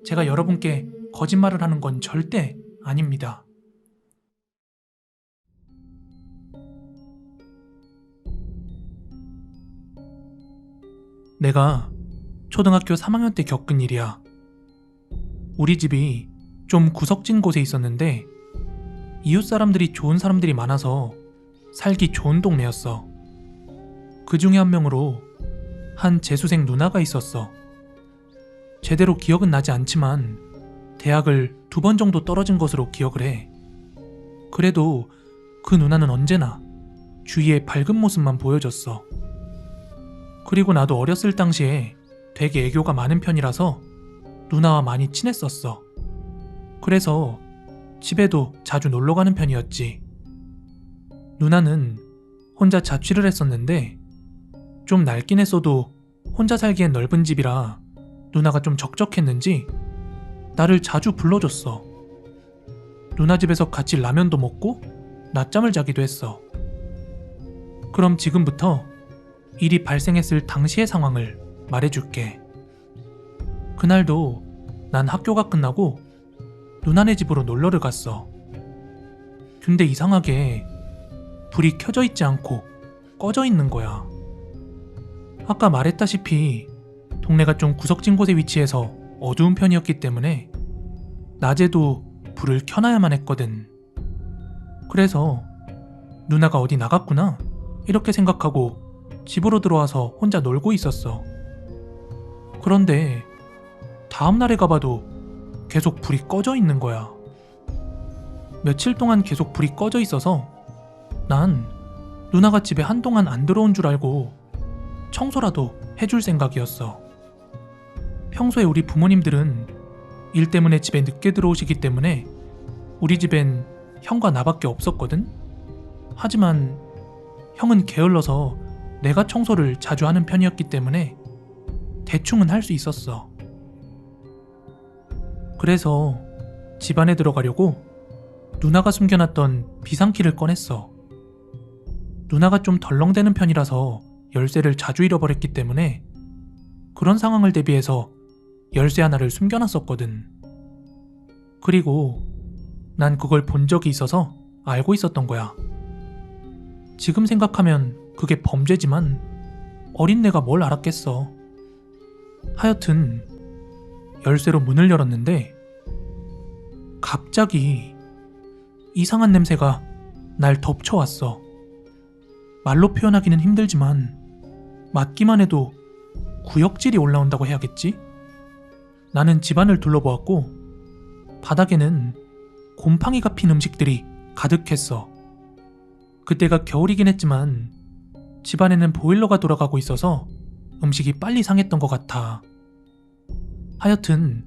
제가 여러분께 거짓말을 하는 건 절대 아닙니다. 내가 초등학교 3학년 때 겪은 일이야. 우리 집이 좀 구석진 곳에 있었는데 이웃 사람들이 좋은 사람들이 많아서 살기 좋은 동네였어. 그 중에 한 명으로 한 재수생 누나가 있었어. 제대로 기억은 나지 않지만 대학을 2번 정도 떨어진 것으로 기억을 해. 그래도 그 누나는 언제나 주위에 밝은 모습만 보여줬어. 그리고 나도 어렸을 당시에 되게 애교가 많은 편이라서 누나와 많이 친했었어. 그래서 집에도 자주 놀러 가는 편이었지. 누나는 혼자 자취를 했었는데 좀 낡긴 했어도 혼자 살기엔 넓은 집이라 누나가 좀 적적했는지 나를 자주 불러줬어. 누나 집에서 같이 라면도 먹고 낮잠을 자기도 했어. 그럼 지금부터 일이 발생했을 당시의 상황을 말해줄게. 그날도 난 학교가 끝나고 누나네 집으로 놀러를 갔어. 근데 이상하게 불이 켜져 있지 않고 꺼져 있는 거야. 아까 말했다시피 동네가 좀 구석진 곳에 위치해서 어두운 편이었기 때문에 낮에도 불을 켜놔야만 했거든. 그래서 누나가 어디 나갔구나 이렇게 생각하고 집으로 들어와서 혼자 놀고 있었어. 그런데 다음날에 가봐도 계속 불이 꺼져 있는 거야. 며칠 동안 계속 불이 꺼져 있어서 난 누나가 집에 한동안 안 들어온 줄 알고 청소라도 해줄 생각이었어. 평소에 우리 부모님들은 일 때문에 집에 늦게 들어오시기 때문에 우리 집엔 형과 나밖에 없었거든? 하지만 형은 게을러서 내가 청소를 자주 하는 편이었기 때문에 대충은 할 수 있었어. 그래서 집 안에 들어가려고 누나가 숨겨놨던 비상키를 꺼냈어. 누나가 좀 덜렁대는 편이라서 열쇠를 자주 잃어버렸기 때문에 그런 상황을 대비해서 열쇠 하나를 숨겨놨었거든. 그리고 난 그걸 본 적이 있어서 알고 있었던 거야. 지금 생각하면 그게 범죄지만 어린 내가 뭘 알았겠어. 하여튼 열쇠로 문을 열었는데 갑자기 이상한 냄새가 날 덮쳐왔어. 말로 표현하기는 힘들지만 맡기만 해도 구역질이 올라온다고 해야겠지? 나는 집안을 둘러보았고 바닥에는 곰팡이가 핀 음식들이 가득했어. 그때가 겨울이긴 했지만 집안에는 보일러가 돌아가고 있어서 음식이 빨리 상했던 것 같아. 하여튼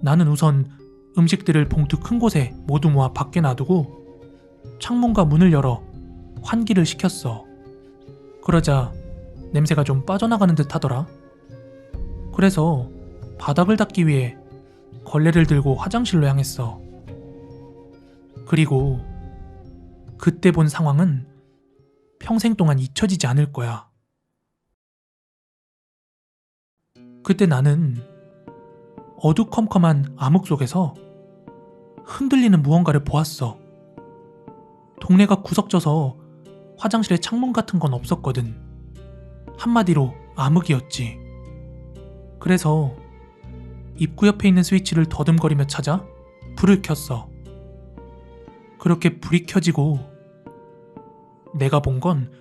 나는 우선 음식들을 봉투 큰 곳에 모두 모아 밖에 놔두고 창문과 문을 열어 환기를 시켰어. 그러자 냄새가 좀 빠져나가는 듯 하더라. 그래서 바닥을 닦기 위해 걸레를 들고 화장실로 향했어. 그리고 그때 본 상황은 평생 동안 잊혀지지 않을 거야. 그때 나는 어두컴컴한 암흑 속에서 흔들리는 무언가를 보았어. 동네가 구석져서 화장실에 창문 같은 건 없었거든. 한마디로 암흑이었지. 그래서 입구 옆에 있는 스위치를 더듬거리며 찾아 불을 켰어. 그렇게 불이 켜지고 내가 본 건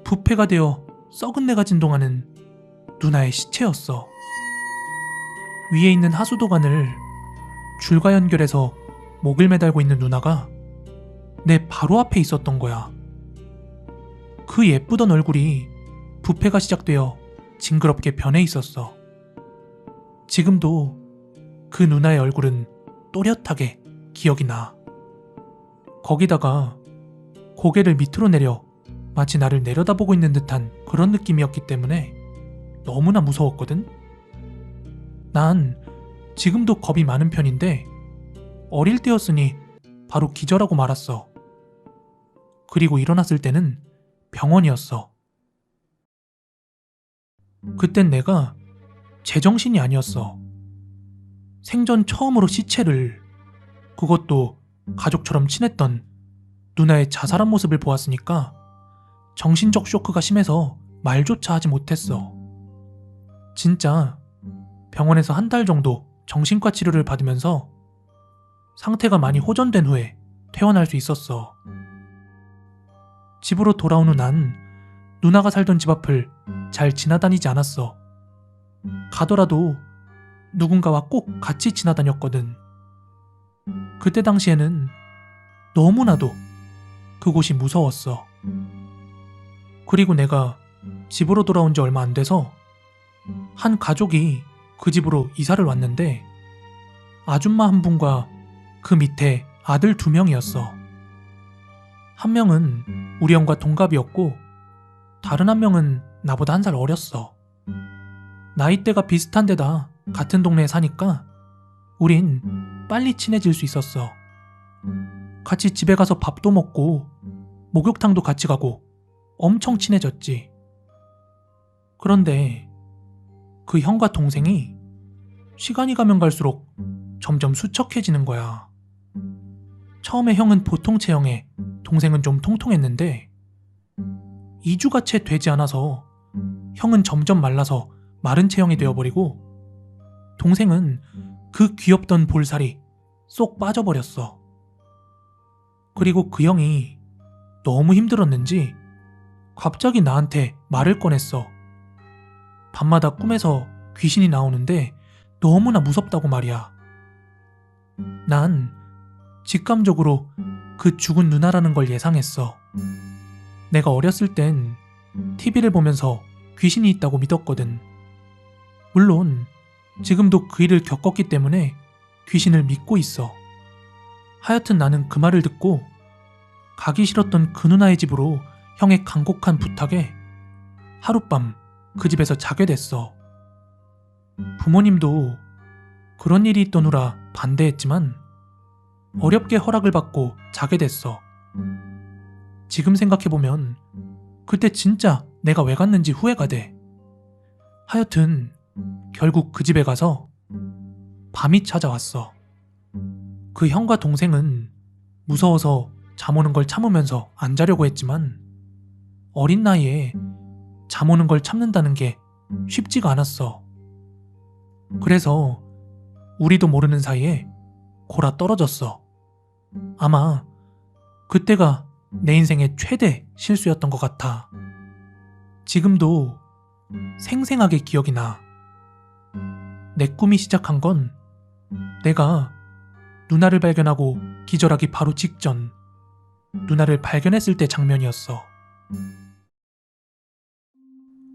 부패가 되어 썩은 내가 진동하는 누나의 시체였어. 위에 있는 하수도관을 줄과 연결해서 목을 매달고 있는 누나가 내 바로 앞에 있었던 거야. 그 예쁘던 얼굴이 부패가 시작되어 징그럽게 변해 있었어. 지금도 그 누나의 얼굴은 또렷하게 기억이 나. 거기다가 고개를 밑으로 내려 마치 나를 내려다보고 있는 듯한 그런 느낌이었기 때문에 너무나 무서웠거든. 난 지금도 겁이 많은 편인데 어릴 때였으니 바로 기절하고 말았어. 그리고 일어났을 때는 병원이었어. 그땐 내가 제정신이 아니었어. 생전 처음으로 시체를, 그것도 가족처럼 친했던 누나의 자살한 모습을 보았으니까 정신적 쇼크가 심해서 말조차 하지 못했어. 진짜 병원에서 한 달 정도 정신과 치료를 받으면서 상태가 많이 호전된 후에 퇴원할 수 있었어. 집으로 돌아온 후 난 누나가 살던 집 앞을 잘 지나다니지 않았어. 가더라도 누군가와 꼭 같이 지나다녔거든. 그때 당시에는 너무나도 그곳이 무서웠어. 그리고 내가 집으로 돌아온 지 얼마 안 돼서 한 가족이 그 집으로 이사를 왔는데 아줌마 한 분과 그 밑에 아들 2명이었어. 한 명은 우리 형과 동갑이었고 다른 한 명은 나보다 1살 어렸어. 나이대가 비슷한 데다 같은 동네에 사니까 우린 빨리 친해질 수 있었어. 같이 집에 가서 밥도 먹고 목욕탕도 같이 가고 엄청 친해졌지. 그런데 그 형과 동생이 시간이 가면 갈수록 점점 수척해지는 거야. 처음에 형은 보통 체형에 동생은 좀 통통했는데 2주가 채 되지 않아서 형은 점점 말라서 마른 체형이 되어버리고 동생은 그 귀엽던 볼살이 쏙 빠져버렸어. 그리고 그 형이 너무 힘들었는지 갑자기 나한테 말을 꺼냈어. 밤마다 꿈에서 귀신이 나오는데 너무나 무섭다고 말이야. 난 직감적으로 그 죽은 누나라는 걸 예상했어. 내가 어렸을 땐 TV를 보면서 귀신이 있다고 믿었거든. 물론 지금도 그 일을 겪었기 때문에 귀신을 믿고 있어. 하여튼 나는 그 말을 듣고 가기 싫었던 그 누나의 집으로 형의 간곡한 부탁에 하룻밤 그 집에서 자게 됐어. 부모님도 그런 일이 있더누라 반대했지만 어렵게 허락을 받고 자게 됐어. 지금 생각해보면 그때 진짜 내가 왜 갔는지 후회가 돼. 하여튼 결국 그 집에 가서 밤이 찾아왔어. 그 형과 동생은 무서워서 잠 오는 걸 참으면서 안 자려고 했지만 어린 나이에 잠 오는 걸 참는다는 게 쉽지가 않았어. 그래서 우리도 모르는 사이에 골아 떨어졌어. 아마 그때가 내 인생의 최대 실수였던 것 같아. 지금도 생생하게 기억이 나. 내 꿈이 시작한 건 내가 누나를 발견하고 기절하기 바로 직전 누나를 발견했을 때 장면이었어.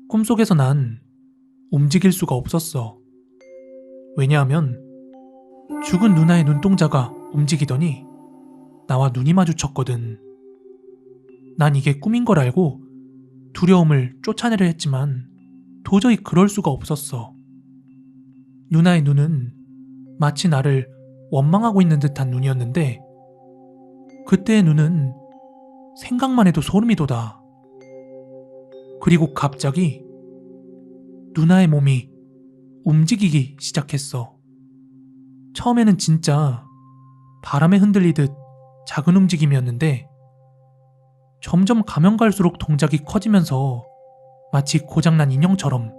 꿈속에서 난 움직일 수가 없었어. 왜냐하면 죽은 누나의 눈동자가 움직이더니 나와 눈이 마주쳤거든. 난 이게 꿈인 걸 알고 두려움을 쫓아내려 했지만 도저히 그럴 수가 없었어. 누나의 눈은 마치 나를 원망하고 있는 듯한 눈이었는데 그때의 눈은 생각만 해도 소름이 돋아. 그리고 갑자기 누나의 몸이 움직이기 시작했어. 처음에는 진짜 바람에 흔들리듯 작은 움직임이었는데 점점 가면 갈수록 동작이 커지면서 마치 고장난 인형처럼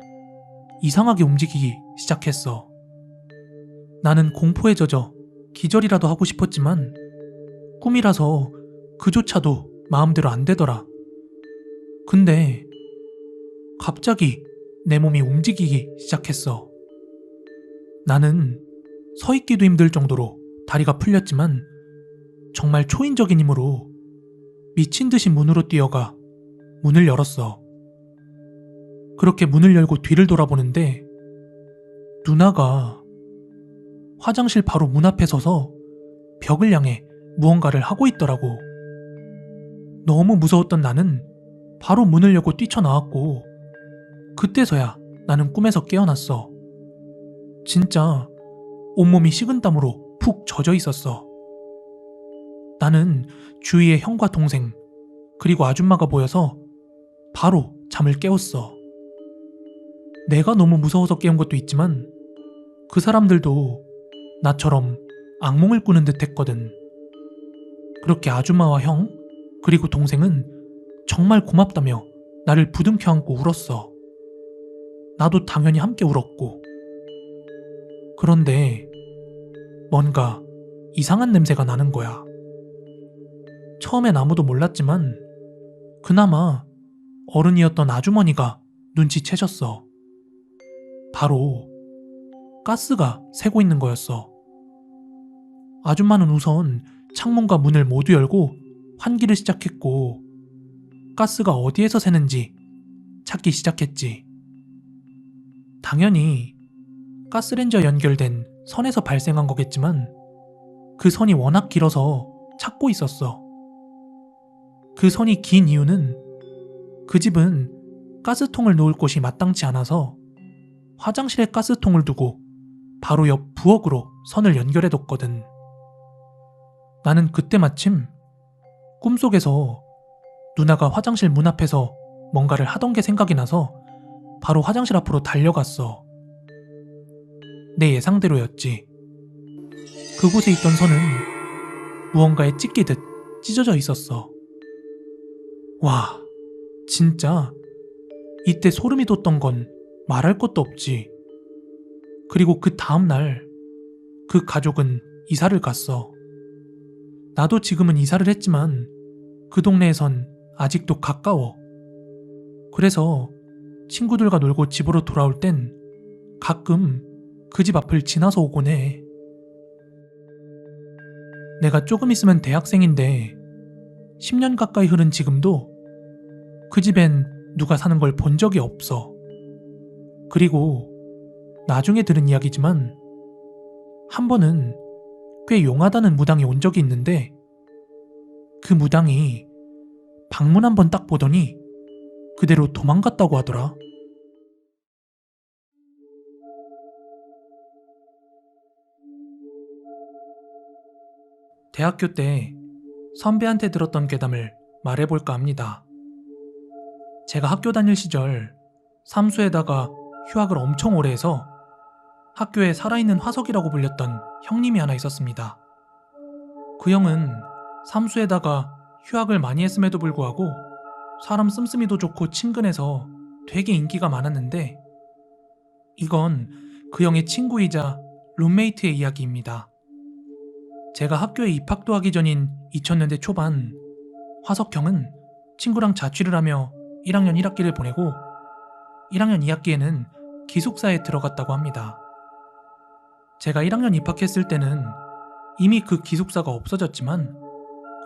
이상하게 움직이기 시작했어. 나는 공포에 젖어 기절이라도 하고 싶었지만 꿈이라서 그조차도 마음대로 안 되더라. 근데 갑자기 내 몸이 움직이기 시작했어. 나는 서 있기도 힘들 정도로 다리가 풀렸지만 정말 초인적인 힘으로 미친 듯이 문으로 뛰어가 문을 열었어. 그렇게 문을 열고 뒤를 돌아보는데 누나가 화장실 바로 문 앞에 서서 벽을 향해 무언가를 하고 있더라고. 너무 무서웠던 나는 바로 문을 열고 뛰쳐나왔고 그때서야 나는 꿈에서 깨어났어. 진짜 온몸이 식은땀으로 푹 젖어 있었어. 나는 주위에 형과 동생 그리고 아줌마가 보여서 바로 잠을 깨웠어. 내가 너무 무서워서 깨운 것도 있지만 그 사람들도 나처럼 악몽을 꾸는 듯 했거든. 그렇게 아줌마와 형 그리고 동생은 정말 고맙다며 나를 부둥켜 안고 울었어. 나도 당연히 함께 울었고. 그런데 뭔가 이상한 냄새가 나는 거야. 처음엔 아무도 몰랐지만 그나마 어른이었던 아주머니가 눈치채셨어. 바로 가스가 새고 있는 거였어. 아줌마는 우선 창문과 문을 모두 열고 환기를 시작했고 가스가 어디에서 새는지 찾기 시작했지. 당연히 가스레인지와 연결된 선에서 발생한 거겠지만 그 선이 워낙 길어서 찾고 있었어. 그 선이 긴 이유는 그 집은 가스통을 놓을 곳이 마땅치 않아서 화장실에 가스통을 두고 바로 옆 부엌으로 선을 연결해뒀거든. 나는 그때 마침 꿈속에서 누나가 화장실 문 앞에서 뭔가를 하던 게 생각이 나서 바로 화장실 앞으로 달려갔어. 내 예상대로였지. 그곳에 있던 선은 무언가에 찢기듯 찢어져 있었어. 와, 진짜 이때 소름이 돋던 건 말할 것도 없지. 그리고 그 다음날 그 가족은 이사를 갔어. 나도 지금은 이사를 했지만 그 동네에선 아직도 가까워. 그래서 친구들과 놀고 집으로 돌아올 땐 가끔 그 집 앞을 지나서 오곤 해. 내가 조금 있으면 대학생인데 10년 가까이 흐른 지금도 그 집엔 누가 사는 걸 본 적이 없어. 그리고 나중에 들은 이야기지만 한 번은 꽤 용하다는 무당이 온 적이 있는데 그 무당이 방문 한 번 딱 보더니 그대로 도망갔다고 하더라. 대학교 때 선배한테 들었던 괴담을 말해볼까 합니다. 제가 학교 다닐 시절 삼수에다가 휴학을 엄청 오래 해서 학교에 살아있는 화석이라고 불렸던 형님이 하나 있었습니다. 그 형은 삼수에다가 휴학을 많이 했음에도 불구하고 사람 씀씀이도 좋고 친근해서 되게 인기가 많았는데 이건 그 형의 친구이자 룸메이트의 이야기입니다. 제가 학교에 입학도 하기 전인 2000년대 초반 화석형은 친구랑 자취를 하며 1학년 1학기를 보내고 1학년 2학기에는 기숙사에 들어갔다고 합니다. 제가 1학년 입학했을 때는 이미 그 기숙사가 없어졌지만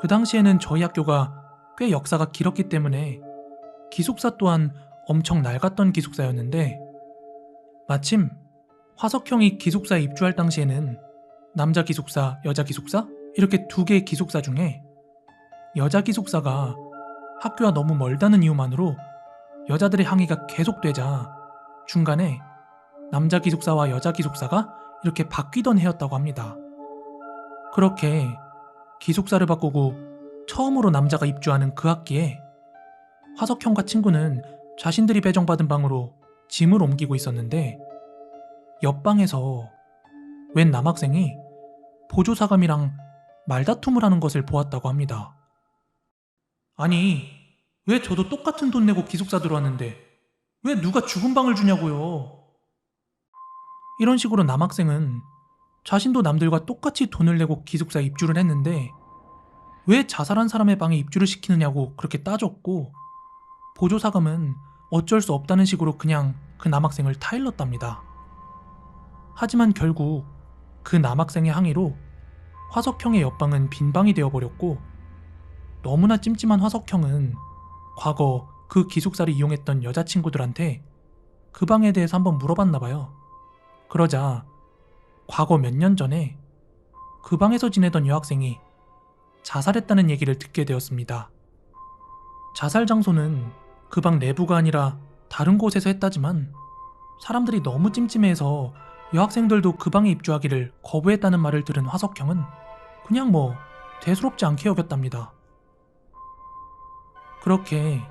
그 당시에는 저희 학교가 꽤 역사가 길었기 때문에 기숙사 또한 엄청 낡았던 기숙사였는데 마침 화석형이 기숙사에 입주할 당시에는 남자 기숙사, 여자 기숙사? 이렇게 두 개의 기숙사 중에 여자 기숙사가 학교와 너무 멀다는 이유만으로 여자들의 항의가 계속되자 중간에 남자 기숙사와 여자 기숙사가 이렇게 바뀌던 해였다고 합니다. 그렇게 기숙사를 바꾸고 처음으로 남자가 입주하는 그 학기에 화석형과 친구는 자신들이 배정받은 방으로 짐을 옮기고 있었는데 옆방에서 웬 남학생이 보조사감이랑 말다툼을 하는 것을 보았다고 합니다. 아니, 왜 저도 똑같은 돈 내고 기숙사 들어왔는데 왜 누가 죽은 방을 주냐고요? 이런 식으로 남학생은 자신도 남들과 똑같이 돈을 내고 기숙사에 입주를 했는데 왜 자살한 사람의 방에 입주를 시키느냐고 그렇게 따졌고 보조사감은 어쩔 수 없다는 식으로 그냥 그 남학생을 타일렀답니다. 하지만 결국 그 남학생의 항의로 화석형의 옆방은 빈방이 되어버렸고 너무나 찜찜한 화석형은 과거 그 기숙사를 이용했던 여자친구들한테 그 방에 대해서 한번 물어봤나봐요. 그러자 과거 몇 년 전에 그 방에서 지내던 여학생이 자살했다는 얘기를 듣게 되었습니다. 자살 장소는 그 방 내부가 아니라 다른 곳에서 했다지만 사람들이 너무 찜찜해서 여학생들도 그 방에 입주하기를 거부했다는 말을 들은 화석형은 그냥 대수롭지 않게 여겼답니다. 그렇게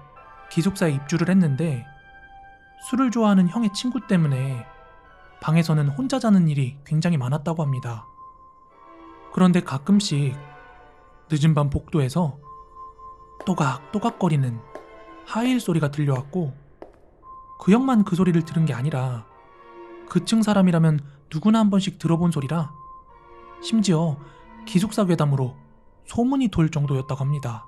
기숙사에 입주를 했는데 술을 좋아하는 형의 친구 때문에 방에서는 혼자 자는 일이 굉장히 많았다고 합니다. 그런데 가끔씩 늦은 밤 복도에서 또각또각거리는 하이힐 소리가 들려왔고 그 형만 그 소리를 들은 게 아니라 그 층 사람이라면 누구나 한 번씩 들어본 소리라 심지어 기숙사 괴담으로 소문이 돌 정도였다고 합니다.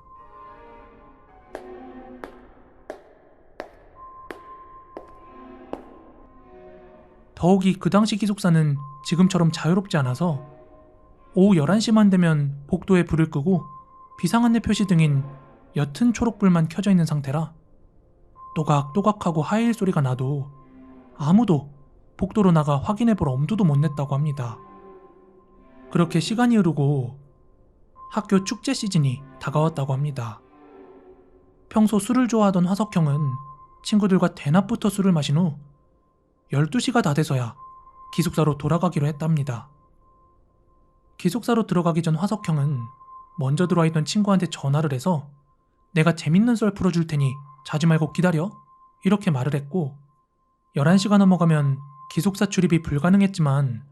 더욱이 그 당시 기숙사는 지금처럼 자유롭지 않아서 오후 11시만 되면 복도에 불을 끄고 비상안내 표시등인 옅은 초록불만 켜져 있는 상태라 또각또각하고 하이힐 소리가 나도 아무도 복도로 나가 확인해볼 엄두도 못 냈다고 합니다. 그렇게 시간이 흐르고 학교 축제 시즌이 다가왔다고 합니다. 평소 술을 좋아하던 화석형은 친구들과 대낮부터 술을 마신 후 12시가 다 돼서야 기숙사로 돌아가기로 했답니다. 기숙사로 들어가기 전 화석형은 먼저 들어와 있던 친구한테 전화를 해서 내가 재밌는 썰 풀어줄 테니 자지 말고 기다려 이렇게 말을 했고 11시가 넘어가면 기숙사 출입이 불가능했지만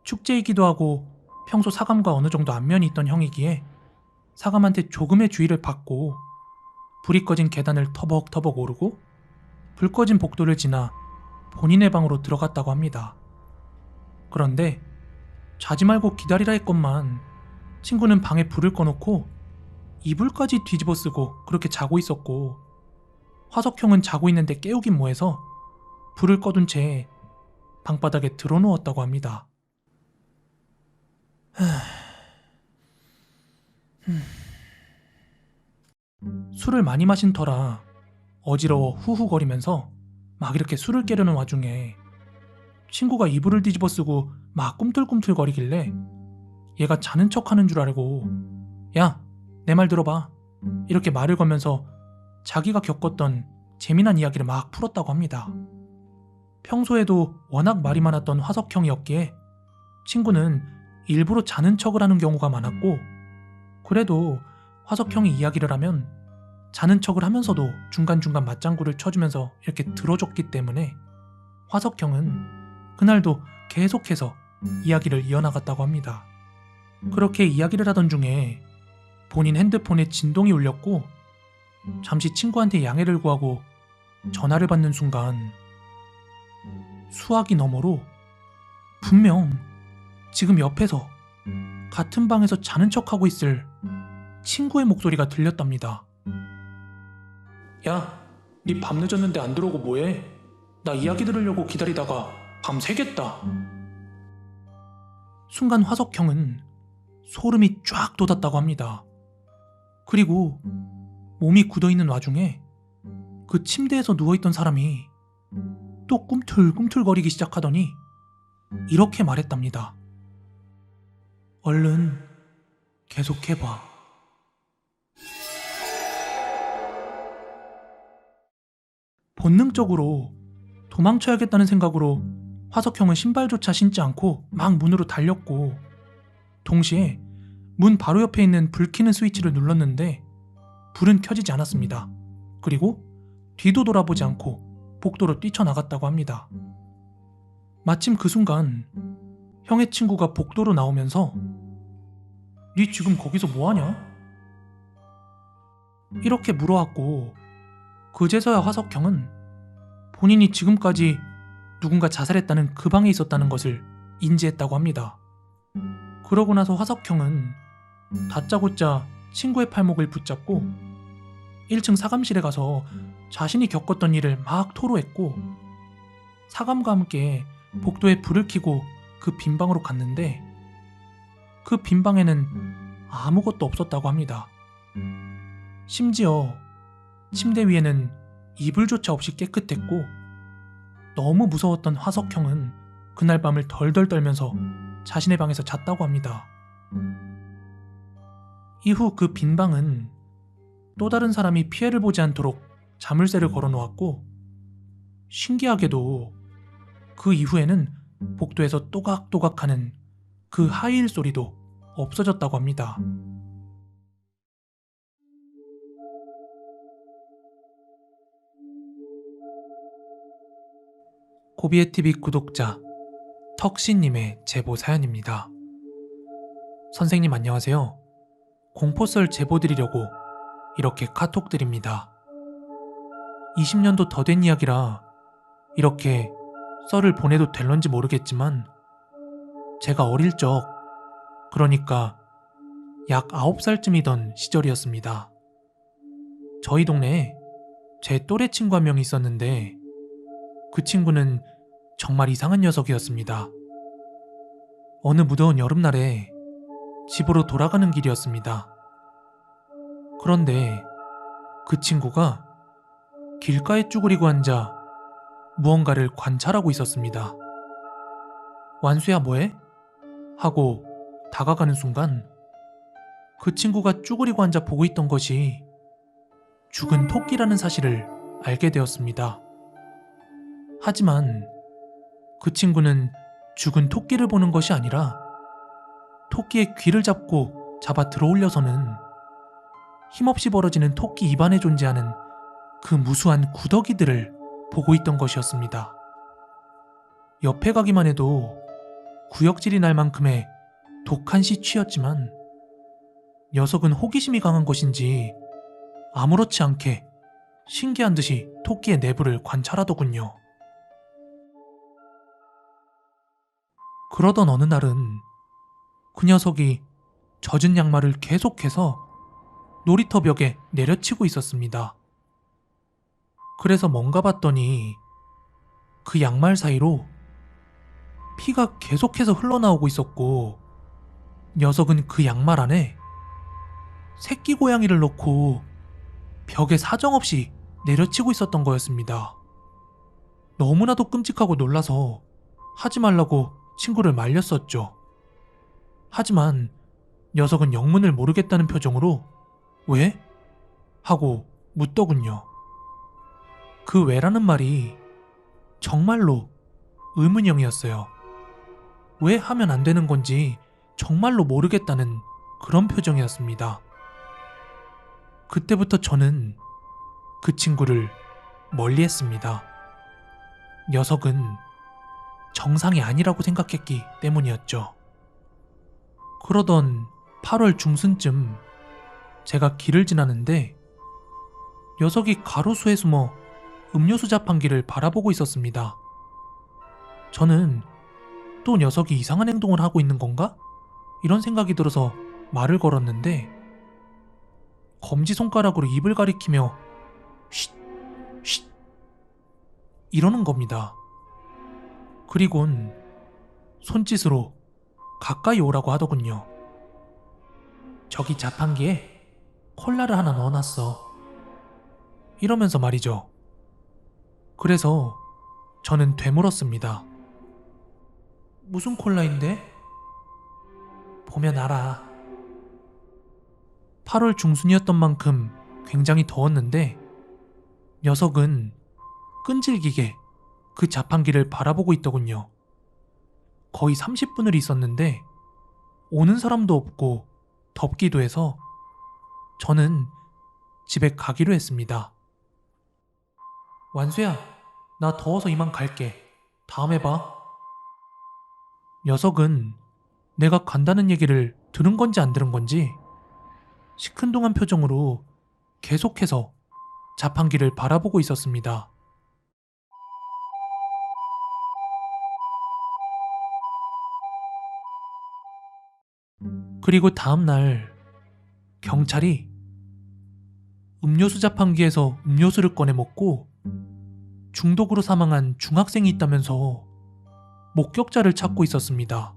축제이기도 하고 평소 사감과 어느 정도 안면이 있던 형이기에 사감한테 조금의 주의를 받고 불이 꺼진 계단을 터벅터벅 오르고 불 꺼진 복도를 지나 본인의 방으로 들어갔다고 합니다. 그런데 자지 말고 기다리라 했건만 친구는 방에 불을 꺼놓고 이불까지 뒤집어 쓰고 그렇게 자고 있었고 화석형은 자고 있는데 깨우긴 뭐해서 불을 꺼둔 채 방바닥에 드러누웠다고 합니다. 술을 많이 마신 터라 어지러워 후후거리면서 막 이렇게 술을 깨려는 와중에 친구가 이불을 뒤집어 쓰고 막 꿈틀꿈틀거리길래 얘가 자는 척하는 줄 알고 야, 내 말 들어봐 이렇게 말을 걸면서 자기가 겪었던 재미난 이야기를 막 풀었다고 합니다. 평소에도 워낙 말이 많았던 화석형이었기에 친구는 일부러 자는 척을 하는 경우가 많았고 그래도 화석형이 이야기를 하면 자는 척을 하면서도 중간중간 맞장구를 쳐주면서 이렇게 들어줬기 때문에 화석형은 그날도 계속해서 이야기를 이어나갔다고 합니다. 그렇게 이야기를 하던 중에 본인 핸드폰에 진동이 울렸고 잠시 친구한테 양해를 구하고 전화를 받는 순간 수화기 너머로 분명 지금 옆에서 같은 방에서 자는 척하고 있을 친구의 목소리가 들렸답니다. 야, 니 밤 늦었는데 안 들어오고 뭐해? 나 이야기 들으려고 기다리다가 밤 새겠다. 순간 화석형은 소름이 쫙 돋았다고 합니다. 그리고 몸이 굳어있는 와중에 그 침대에서 누워있던 사람이 또 꿈틀꿈틀거리기 시작하더니 이렇게 말했답니다. 얼른 계속해봐. 본능적으로 도망쳐야겠다는 생각으로 화석형은 신발조차 신지 않고 막 문으로 달렸고 동시에 문 바로 옆에 있는 불 켜는 스위치를 눌렀는데 불은 켜지지 않았습니다. 그리고 뒤도 돌아보지 않고 복도로 뛰쳐나갔다고 합니다. 마침 그 순간 형의 친구가 복도로 나오면서 니 지금 거기서 뭐하냐? 이렇게 물어왔고 그제서야 화석형은 본인이 지금까지 누군가 자살했다는 그 방에 있었다는 것을 인지했다고 합니다. 그러고 나서 화석형은 다짜고짜 친구의 팔목을 붙잡고 1층 사감실에 가서 자신이 겪었던 일을 막 토로했고 사감과 함께 복도에 불을 켜고 그 빈방으로 갔는데 그 빈방에는 아무것도 없었다고 합니다. 심지어 침대 위에는 이불조차 없이 깨끗했고 너무 무서웠던 화석형은 그날 밤을 덜덜 떨면서 자신의 방에서 잤다고 합니다. 이후 그 빈방은 또 다른 사람이 피해를 보지 않도록 자물쇠를 걸어놓았고 신기하게도 그 이후에는 복도에서 또각또각하는 그 하이힐 소리도 없어졌다고 합니다. 고비의TV 구독자 턱시님의 제보 사연입니다. 선생님 안녕하세요. 공포썰 제보 드리려고 이렇게 카톡 드립니다. 20년도 더 된 이야기라 이렇게 썰을 보내도 될런지 모르겠지만 제가 어릴 적, 그러니까 약 9살쯤이던 시절이었습니다. 저희 동네에 제 또래 친구 한 명이 있었는데 그 친구는 정말 이상한 녀석이었습니다. 어느 무더운 여름날에 집으로 돌아가는 길이었습니다. 그런데 그 친구가 길가에 쭈그리고 앉아 무언가를 관찰하고 있었습니다. 완수야 뭐해? 하고 다가가는 순간 그 친구가 쭈그리고 앉아 보고 있던 것이 죽은 토끼라는 사실을 알게 되었습니다. 하지만 그 친구는 죽은 토끼를 보는 것이 아니라 토끼의 귀를 잡고 잡아 들어올려서는 힘없이 벌어지는 토끼 입안에 존재하는 그 무수한 구더기들을 보고 있던 것이었습니다. 옆에 가기만 해도 구역질이 날 만큼의 독한 시취였지만 녀석은 호기심이 강한 것인지 아무렇지 않게 신기한 듯이 토끼의 내부를 관찰하더군요. 그러던 어느 날은 그 녀석이 젖은 양말을 계속해서 놀이터 벽에 내려치고 있었습니다. 그래서 뭔가 봤더니 그 양말 사이로 피가 계속해서 흘러나오고 있었고 녀석은 그 양말 안에 새끼 고양이를 넣고 벽에 사정없이 내려치고 있었던 거였습니다. 너무나도 끔찍하고 놀라서 하지 말라고 친구를 말렸었죠. 하지만 녀석은 영문을 모르겠다는 표정으로 왜? 하고 묻더군요. 그 왜라는 말이 정말로 의문형이었어요. 왜 하면 안 되는 건지 정말로 모르겠다는 그런 표정이었습니다. 그때부터 저는 그 친구를 멀리했습니다. 녀석은 정상이 아니라고 생각했기 때문이었죠. 그러던 8월 중순쯤 제가 길을 지나는데 녀석이 가로수에 숨어 음료수 자판기를 바라보고 있었습니다. 저는 또 녀석이 이상한 행동을 하고 있는 건가? 이런 생각이 들어서 말을 걸었는데 검지손가락으로 입을 가리키며 쉿, 쉿 이러는 겁니다. 그리곤 손짓으로 가까이 오라고 하더군요. 저기 자판기에 콜라를 하나 넣어놨어. 이러면서 말이죠. 그래서 저는 되물었습니다. 무슨 콜라인데? 보면 알아. 8월 중순이었던 만큼 굉장히 더웠는데 녀석은 끈질기게 그 자판기를 바라보고 있더군요. 거의 30분을 있었는데 오는 사람도 없고 덥기도 해서 저는 집에 가기로 했습니다. 완수야, 나 더워서 이만 갈게. 다음에 봐. 녀석은 내가 간다는 얘기를 들은 건지 안 들은 건지 시큰둥한 표정으로 계속해서 자판기를 바라보고 있었습니다. 그리고 다음날 경찰이 음료수 자판기에서 음료수를 꺼내 먹고 중독으로 사망한 중학생이 있다면서 목격자를 찾고 있었습니다.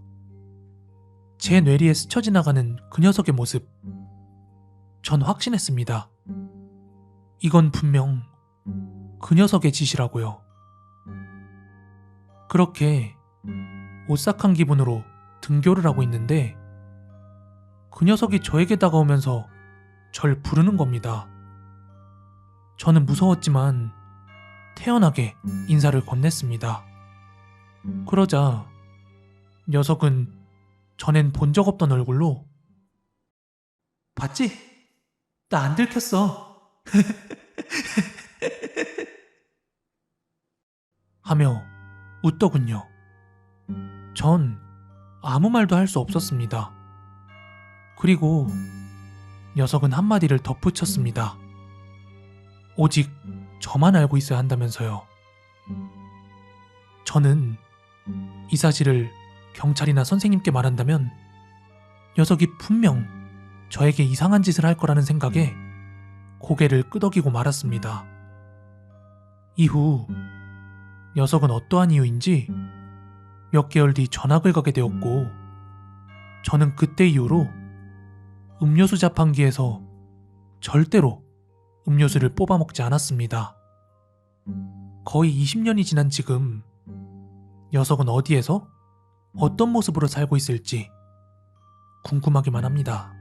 제 뇌리에 스쳐 지나가는 그 녀석의 모습, 전 확신했습니다. 이건 분명 그 녀석의 짓이라고요. 그렇게 오싹한 기분으로 등교를 하고 있는데 그 녀석이 저에게 다가오면서 절 부르는 겁니다. 저는 무서웠지만 태연하게 인사를 건넸습니다. 그러자 녀석은 전엔 본 적 없던 얼굴로 봤지? 나 안 들켰어. 하며 웃더군요. 전 아무 말도 할 수 없었습니다. 그리고 녀석은 한마디를 덧붙였습니다. 오직 저만 알고 있어야 한다면서요. 저는 이 사실을 경찰이나 선생님께 말한다면 녀석이 분명 저에게 이상한 짓을 할 거라는 생각에 고개를 끄덕이고 말았습니다. 이후 녀석은 어떠한 이유인지 몇 개월 뒤 전학을 가게 되었고 저는 그때 이후로 음료수 자판기에서 절대로 음료수를 뽑아 먹지 않았습니다. 거의 20년이 지난 지금 녀석은 어디에서 어떤 모습으로 살고 있을지 궁금하기만 합니다.